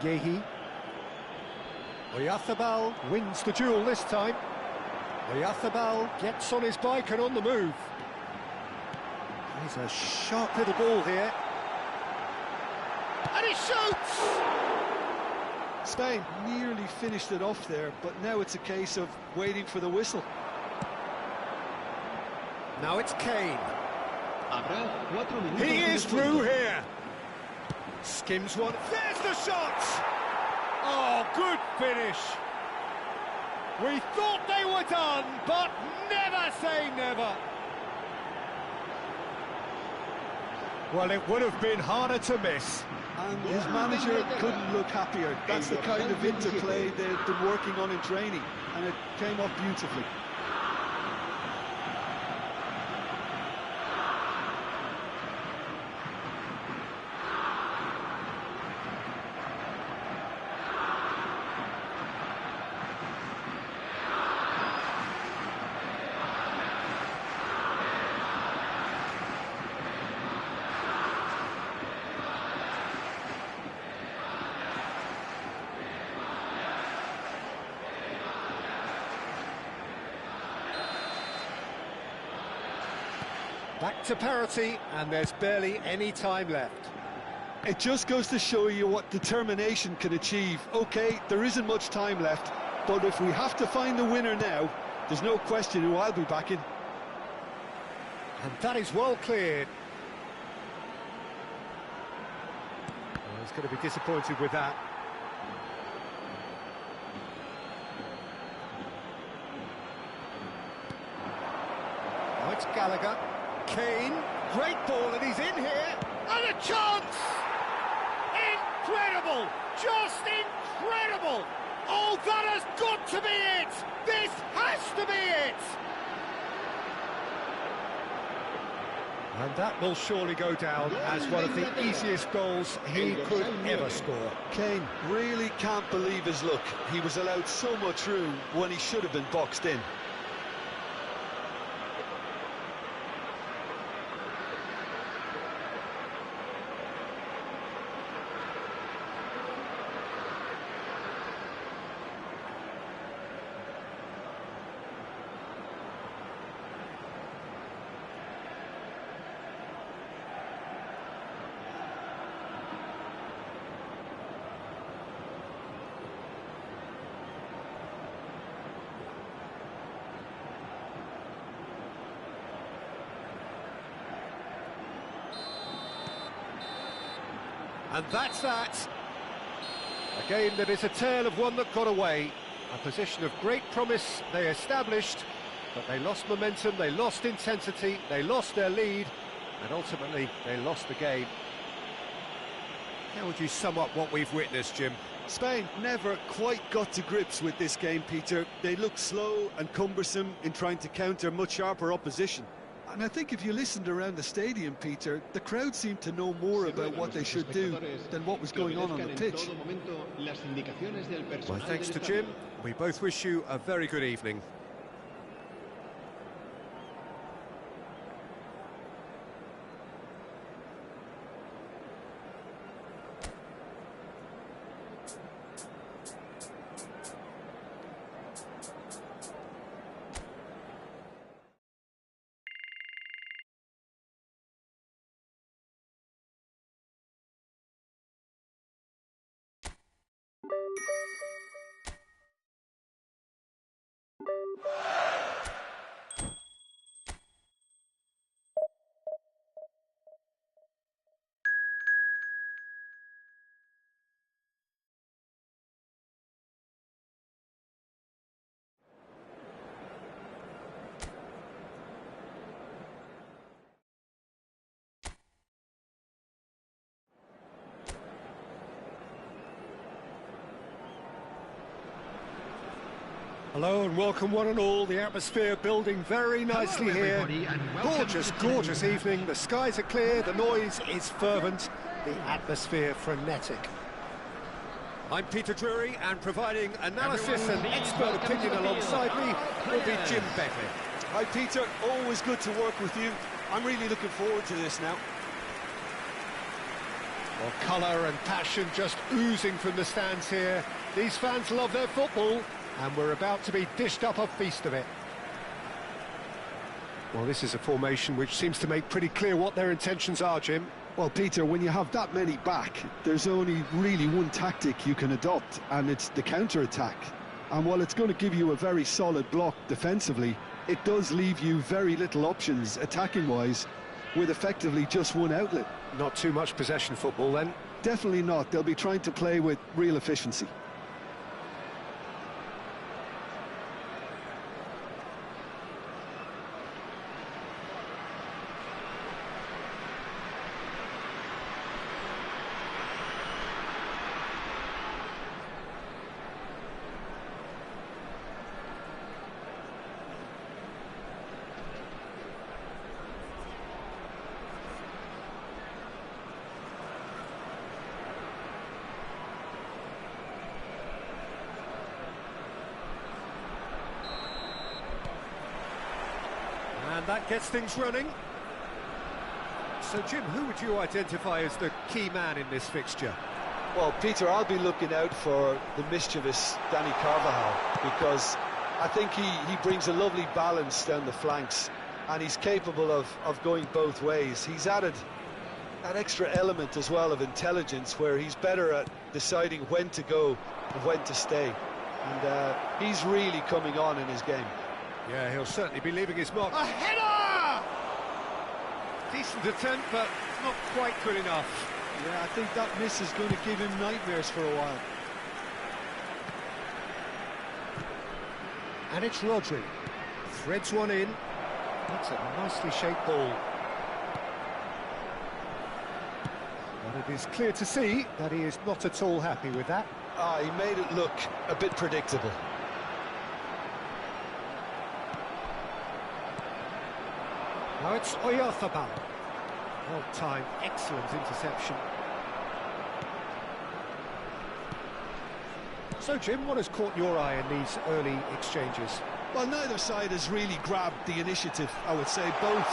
Yehi. Oyarzabal wins the duel this time. Oyarzabal gets on his bike and on the move. He's a sharp little ball here. And he shoots! Spain nearly finished it off there, but now it's a case of waiting for the whistle. Now it's Kane. Habrá 4 minutos He de is descuento. through here. Skims one. There's the shot! Oh, good finish. We thought they were done, but never say never. Well, it would have been harder to miss. And his manager couldn't look happier. That's the kind of interplay they've been working on in training, and it came off beautifully. Back to parity, and there's barely any time left. It just goes to show you what determination can achieve. OK, there isn't much time left, but if we have to find the winner now, there's no question who I'll be backing. And that is well cleared. Well, he's going to be disappointed with that. Now it's Gallagher. Kane, great ball, and he's in here. And a chance! Incredible! Just incredible! Oh, that has got to be it! This has to be it! And that will surely go down as one of the easiest goals he could ever score. Kane really can't believe his luck. He was allowed so much room when he should have been boxed in. And that's that. A game that is a tale of one that got away. A position of great promise they established, but they lost momentum, they lost intensity, they lost their lead, and ultimately they lost the game. How would you sum up what we've witnessed, Jim? Spain never quite got to grips with this game, Peter. They looked slow and cumbersome in trying to counter much sharper opposition. And I think if you listened around the stadium, Peter, the crowd seemed to know more about what they should do than what was going on the pitch. My thanks to Jim. We both wish you a very good evening. Hello and welcome one and all. The atmosphere building very nicely here. Gorgeous, gorgeous evening. The skies are clear, the noise is fervent, the atmosphere frenetic. I'm Peter Drury, and providing analysis and expert opinion alongside me will be Jim Beckley. Hi Peter, always good to work with you. I'm really looking forward to this now. Well, colour and passion just oozing from the stands here. These fans love their football, and we're about to be dished up a feast of it. Well, this is a formation which seems to make pretty clear what their intentions are, Jim. Well, Peter, when you have that many back, there's only really one tactic you can adopt, and it's the counter-attack. And while it's going to give you a very solid block defensively, it does leave you very little options attacking-wise, with effectively just one outlet. Not too much possession football, then? Definitely not. They'll be trying to play with real efficiency. And that gets things running. So, Jim, who would you identify as the key man in this fixture? Well, Peter, I'll be looking out for the mischievous Dani Carvajal, because I think he brings a lovely balance down the flanks, and he's capable of going both ways. He's added that extra element as well of intelligence, where he's better at deciding when to go and when to stay. And he's really coming on in his game. Yeah, he'll certainly be leaving his mark. A header! Decent attempt, but not quite good enough. Yeah, I think that miss is going to give him nightmares for a while. And it's Rodri. Threads one in. That's a nicely shaped ball. But it is clear to see that he is not at all happy with that. He made it look a bit predictable. Now it's Oyarzabal. Well timed, excellent interception. So, Jim, what has caught your eye in these early exchanges? Well, neither side has really grabbed the initiative, I would say. Both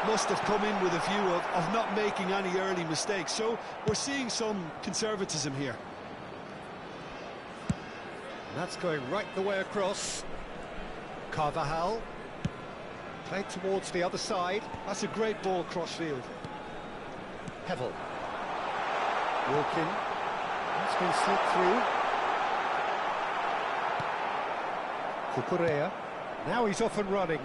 must have come in with a view of not making any early mistakes. So we're seeing some conservatism here. And that's going right the way across. Carvajal. Played towards the other side. That's a great ball cross-field. Hevel. Wilkin. That's been slipped through. Furia. Now he's off and running.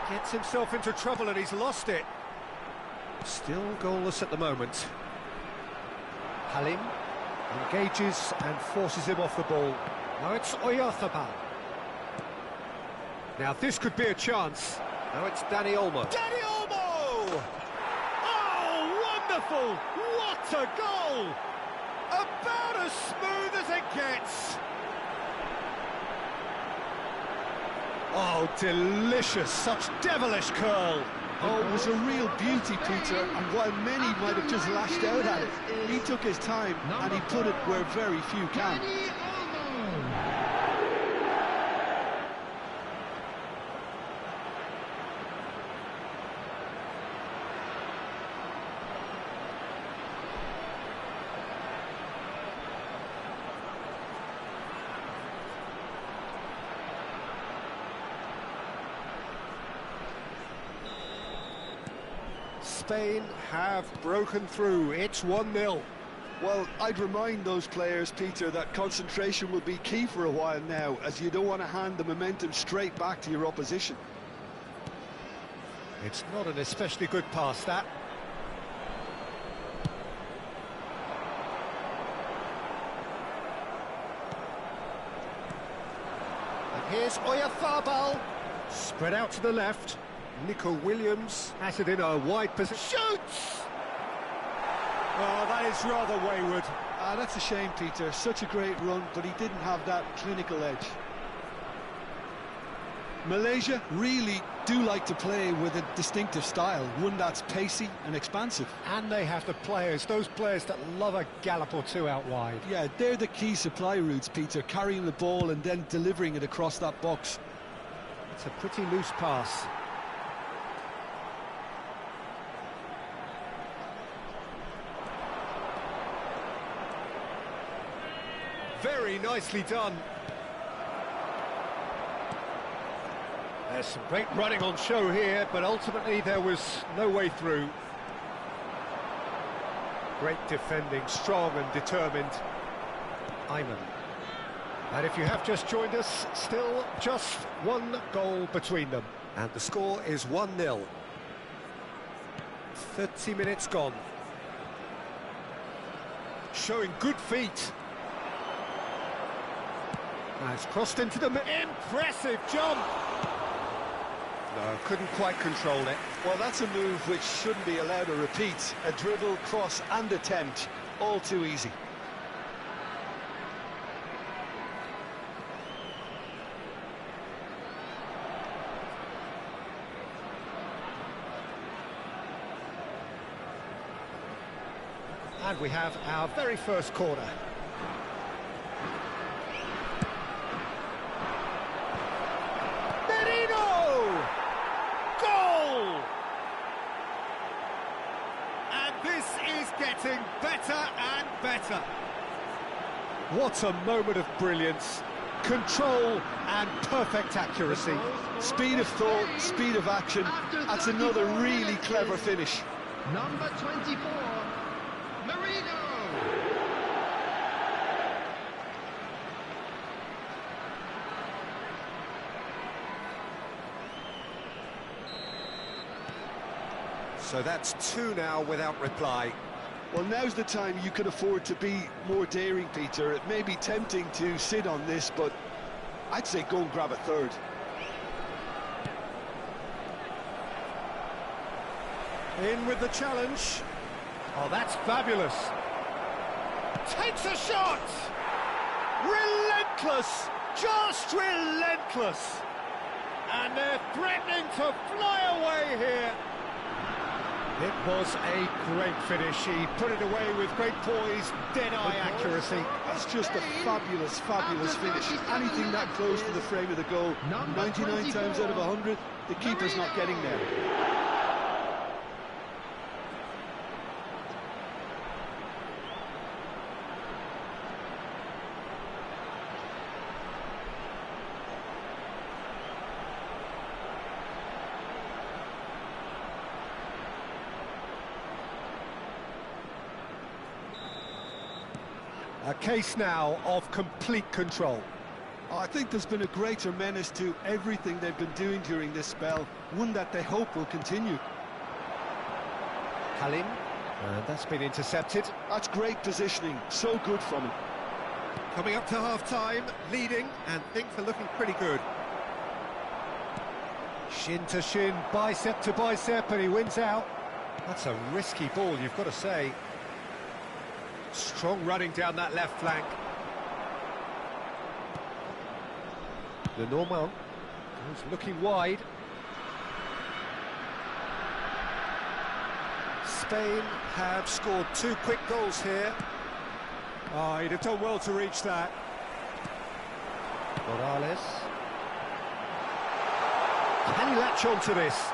Gets himself into trouble and he's lost it. Still goalless at the moment. Halim engages and forces him off the ball. Now it's Oyarzabal. Now this could be a chance. Now it's Dani Olmo. Dani Olmo! Oh, wonderful! What a goal! About as smooth as it gets. Oh, delicious, such devilish curl. Oh, it was a real beauty, Peter, and while many might have just lashed out at it, he took his time and he put it where very few can. Spain have broken through. It's 1-0. Well, I'd remind those players, Peter, that concentration will be key for a while now, as you don't want to hand the momentum straight back to your opposition. It's not an especially good pass, that. And here's Oyarzabal. Spread out to the left. Nico Williams has it in a wide position. Shoots! Oh, that is rather wayward. That's a shame, Peter. Such a great run, but he didn't have that clinical edge. Malaysia really do like to play with a distinctive style, one that's pacey and expansive. And they have the players, those players that love a gallop or two out wide. Yeah, they're the key supply routes, Peter, carrying the ball and then delivering it across that box. It's a pretty loose pass. Very nicely done. There's some great running on show here, but ultimately there was no way through. Great defending, strong and determined. Ayman. And if you have just joined us, still just one goal between them. And the score is 1-0. 30 minutes gone. Showing good feet. Now it's crossed into the... Impressive jump! No, couldn't quite control it. Well, that's a move which shouldn't be allowed to repeat. A dribble, cross and attempt, all too easy. And we have our very first corner. Getting better and better. What a moment of brilliance. Control and perfect accuracy. Speed of thought, speed of action. That's another really clever finish. Number 24, Marino. So that's two now without reply. Well, now's the time you can afford to be more daring, Peter. It may be tempting to sit on this, but I'd say go and grab a third. In with the challenge. Oh, that's fabulous. Takes a shot! Relentless! Just relentless! And they're threatening to fly away here. It was a great finish. He put it away with great poise, dead-eye accuracy. That's just a fabulous, fabulous finish. Anything that close to the frame of the goal, 99 times out of 100, the keeper's not getting there. A case now of complete control. Oh, I think there's been a greater menace to everything they've been doing during this spell, one that they hope will continue. Halim And that's been intercepted. That's great positioning, so good from him. Coming up to half-time, leading, and things are looking pretty good. Shin to shin, bicep to bicep, and he wins out. That's a risky ball, you've got to say. Strong running down that left flank. Lenormand is looking wide. Spain have scored 2 quick goals here. Oh, he'd have done well to reach that. Morales. Can he latch on to this?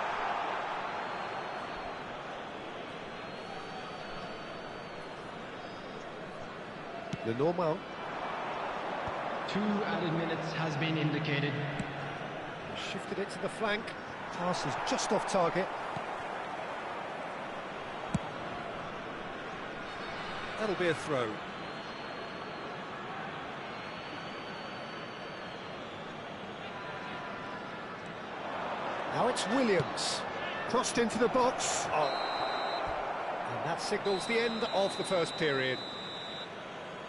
Lenormand. 2 added minutes has been indicated. Shifted it to the flank. Pass is just off target. That'll be a throw. Now it's Williams. Crossed into the box. Oh. And that signals the end of the first period.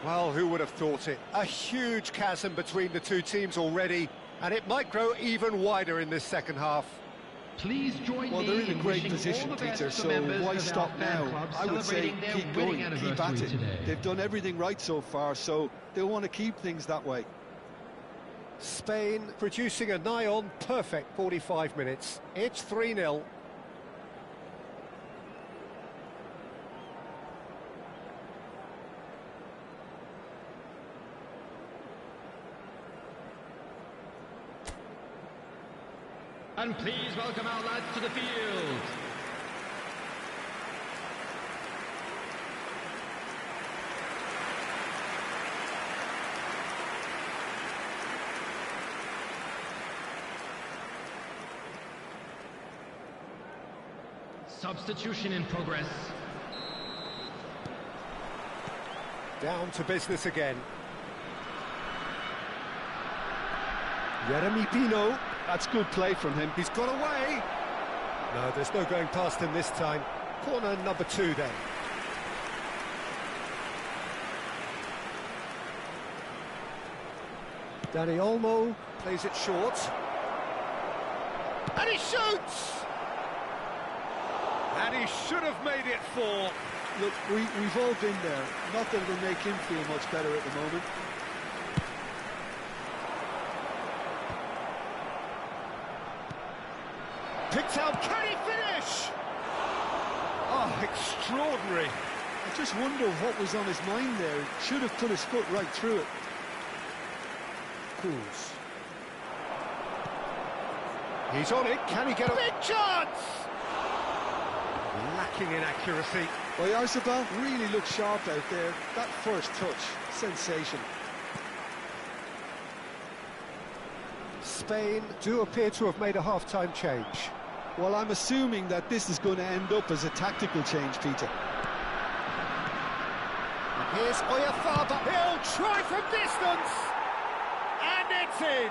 Well, who would have thought it? A huge chasm between the two teams already, and it might grow even wider in this second half. Please join well, they're in a great position, Peter, so why stop now? I would say keep going, keep at it. Today. They've done everything right so far, so they'll want to keep things that way. Spain producing a nigh-on perfect 45 minutes. It's 3-0. And please welcome our lads to the field. Substitution in progress. Down to business again. Jeremy Pino. That's good play from him. He's got away. No, there's no going past him this time. Corner number 2 then. Dani Olmo plays it short. And he shoots! And he should have made it 4. Look, we've all been there. Not that it'll make him feel much better at the moment. Picked out, can he finish? Oh, extraordinary. I just wonder what was on his mind there. Should have put his foot right through it. Cruz. He's on it, can he get a big chance? Lacking in accuracy. Oyarzabal really looked sharp out there. That first touch, sensation. Spain do appear to have made a half-time change. Well, I'm assuming that this is going to end up as a tactical change, Peter. And here's Oyarzabal. He'll try from distance. And it's in.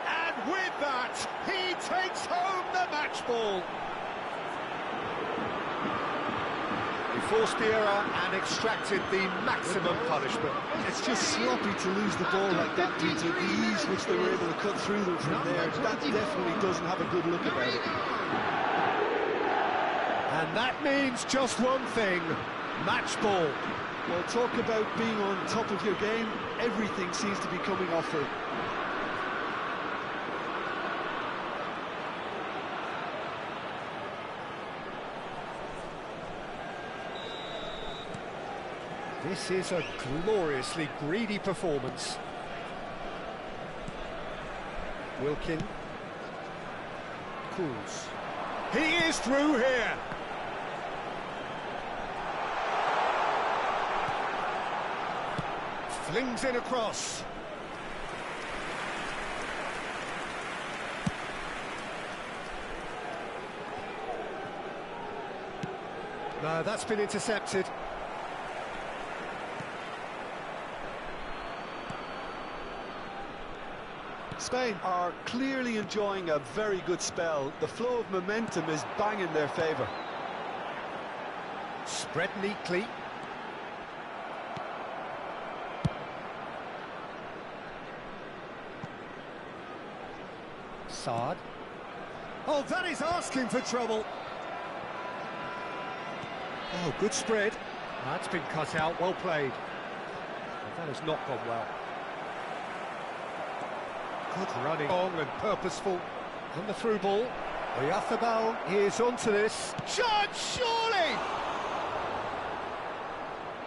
And with that, he takes home the match ball. He forced the error and extracted the maximum punishment. It's just sloppy to lose the ball like that, Peter. The ease which they were able to cut through them from there, that definitely doesn't have a good look about it. And that means just one thing, match ball. Well, talk about being on top of your game, everything seems to be coming off for it. This is a gloriously greedy performance. Wilkin. Cruz. He is through here. Flings in across. No, that's been intercepted. Spain are clearly enjoying a very good spell. The flow of momentum is bang in their favour. Spread neatly. Saad. Oh, that is asking for trouble. Oh, good spread. That's been cut out, well played. That has not gone well. Good running, long and purposeful. And the through ball. Oyarzábal is onto this. Chance, surely!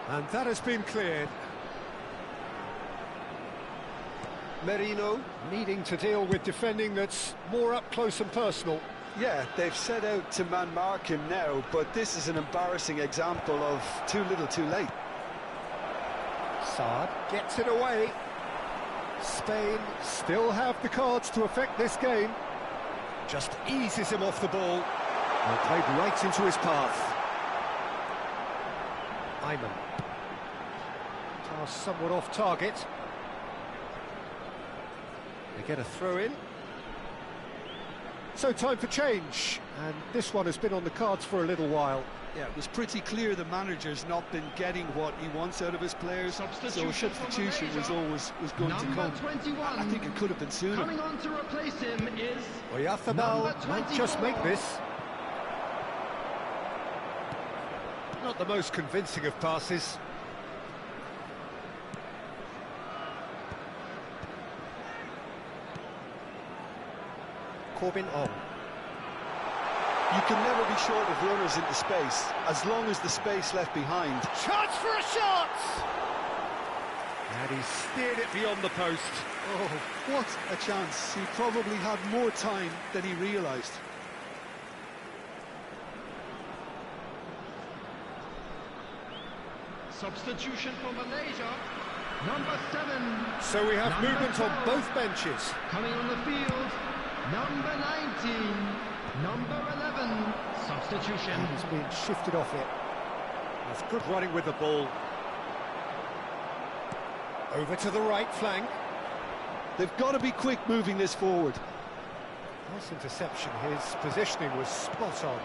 And that has been cleared. Merino needing to deal with defending that's more up close and personal. Yeah, they've set out to man-mark him now, but this is an embarrassing example of too little too late. Saad gets it away. Spain still have the cards to affect this game. Just eases him off the ball. And played right into his path. Ayman. Pass somewhat off target. They get a throw in. So time for change, and this one has been on the cards for a little while. Yeah, it was pretty clear the manager's not been getting what he wants out of his players, so a substitution was going to come. 21. I think it could have been sooner. Coming on to replace him is Oyarzábal might just make this. Not the most convincing of passes. Corbin on. You can never be short of runners into space, as long as the space left behind. Chance for a shot! And he steered it beyond the post. Oh, what a chance. He probably had more time than he realised. substitution for Malaysia. Number 7. So we have movement 12. on both benches. Coming on the field, number 19, number 11, substitution. He's been shifted off it. That's good running with the ball. Over to the right flank. They've got to be quick moving this forward. Nice interception. His positioning was spot on.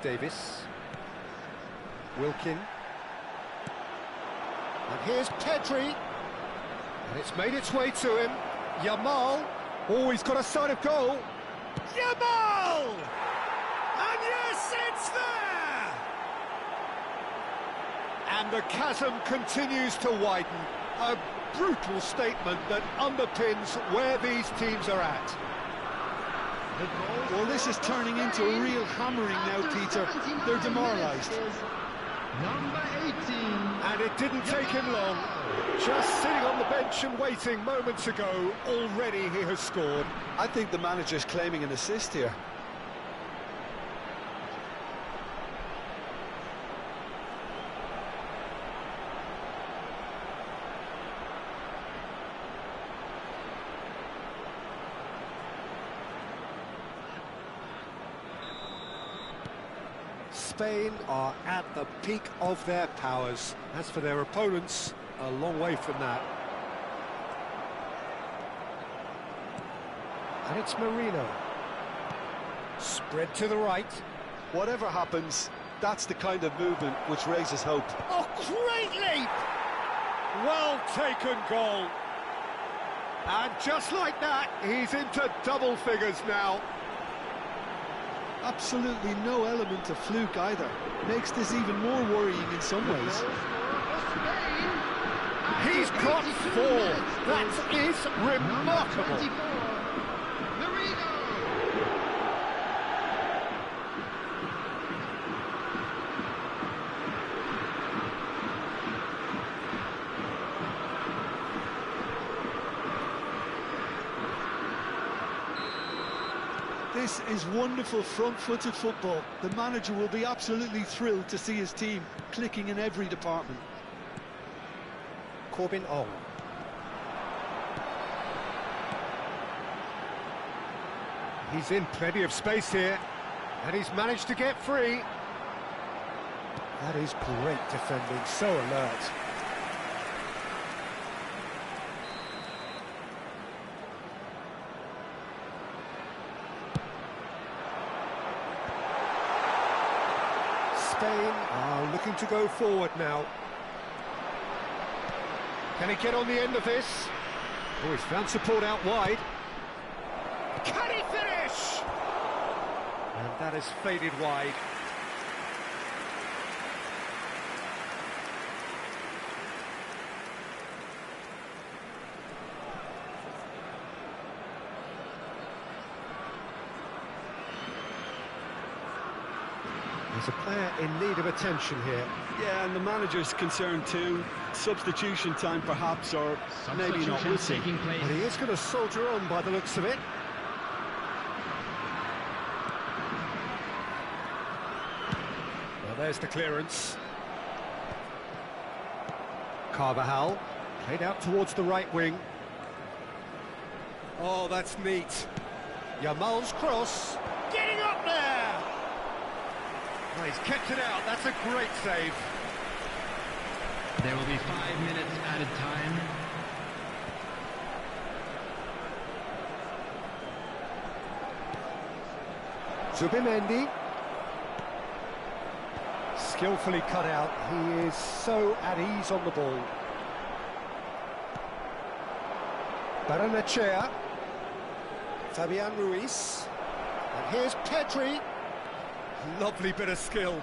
Davis. Wilkin. And here's Pedri. And it's made its way to him. Yamal. Oh, he's got a sight of goal. Yamal! And yes, it's there! And the chasm continues to widen. A brutal statement that underpins where these teams are at. Well, this is turning into a real hammering now, Peter. They're demoralised. Number 18. And it didn't take him long. Just sitting on the bench and waiting moments ago, already he has scored. I think the manager's claiming an assist here. Spain are at the peak of their powers. As for their opponents, a long way from that. And it's Merino. Spread to the right. Whatever happens, that's the kind of movement which raises hope. Oh, great leap! Well taken goal. And just like that, he's into double figures now. Absolutely no element of fluke either. Makes this even more worrying in some ways. He's got 4. That is remarkable. This is wonderful front-footed football. The manager will be absolutely thrilled to see his team clicking in every department. Corbin on. He's in plenty of space here, and he's managed to get free. That is great defending, so alert. Spain are looking to go forward now. Can he get on the end of this? Oh, he's found support out wide. Can he finish? And that has faded wide. There's a player in need of attention here. Yeah, and the manager's concerned too. Substitution time perhaps, or maybe not. We'll see. But he is going to soldier on by the looks of it. Well, there's the clearance. Carvajal, played out towards the right wing. Oh, that's neat. Yamal's cross, getting up there! Oh, he's kept it out, that's a great save. There will be 5 minutes added time. Zubimendi. Skillfully cut out, he is so at ease on the ball. Baranechea. Fabian Ruiz. And here's Pedri. Lovely bit of skill.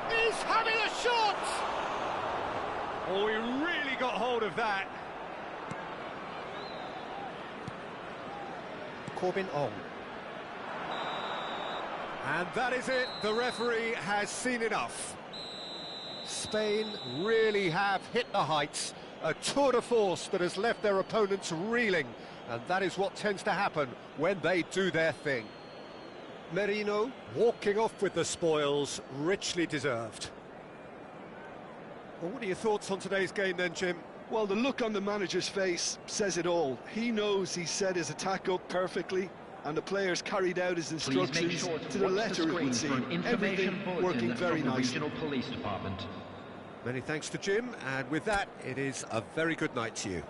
He's having a shot! Oh, he really got hold of that. Corbin Ong. And that is it, the referee has seen enough. Spain really have hit the heights, a tour de force that has left their opponents reeling, and that is what tends to happen when they do their thing. Merino walking off with the spoils, richly deserved. Well, what are your thoughts on today's game then, Jim? Well, the look on the manager's face says it all. He knows he set his attack up perfectly, and the players carried out his instructions to the letter, it would seem. Everything working very nicely. Many thanks to Jim, and with that, it is a very good night to you.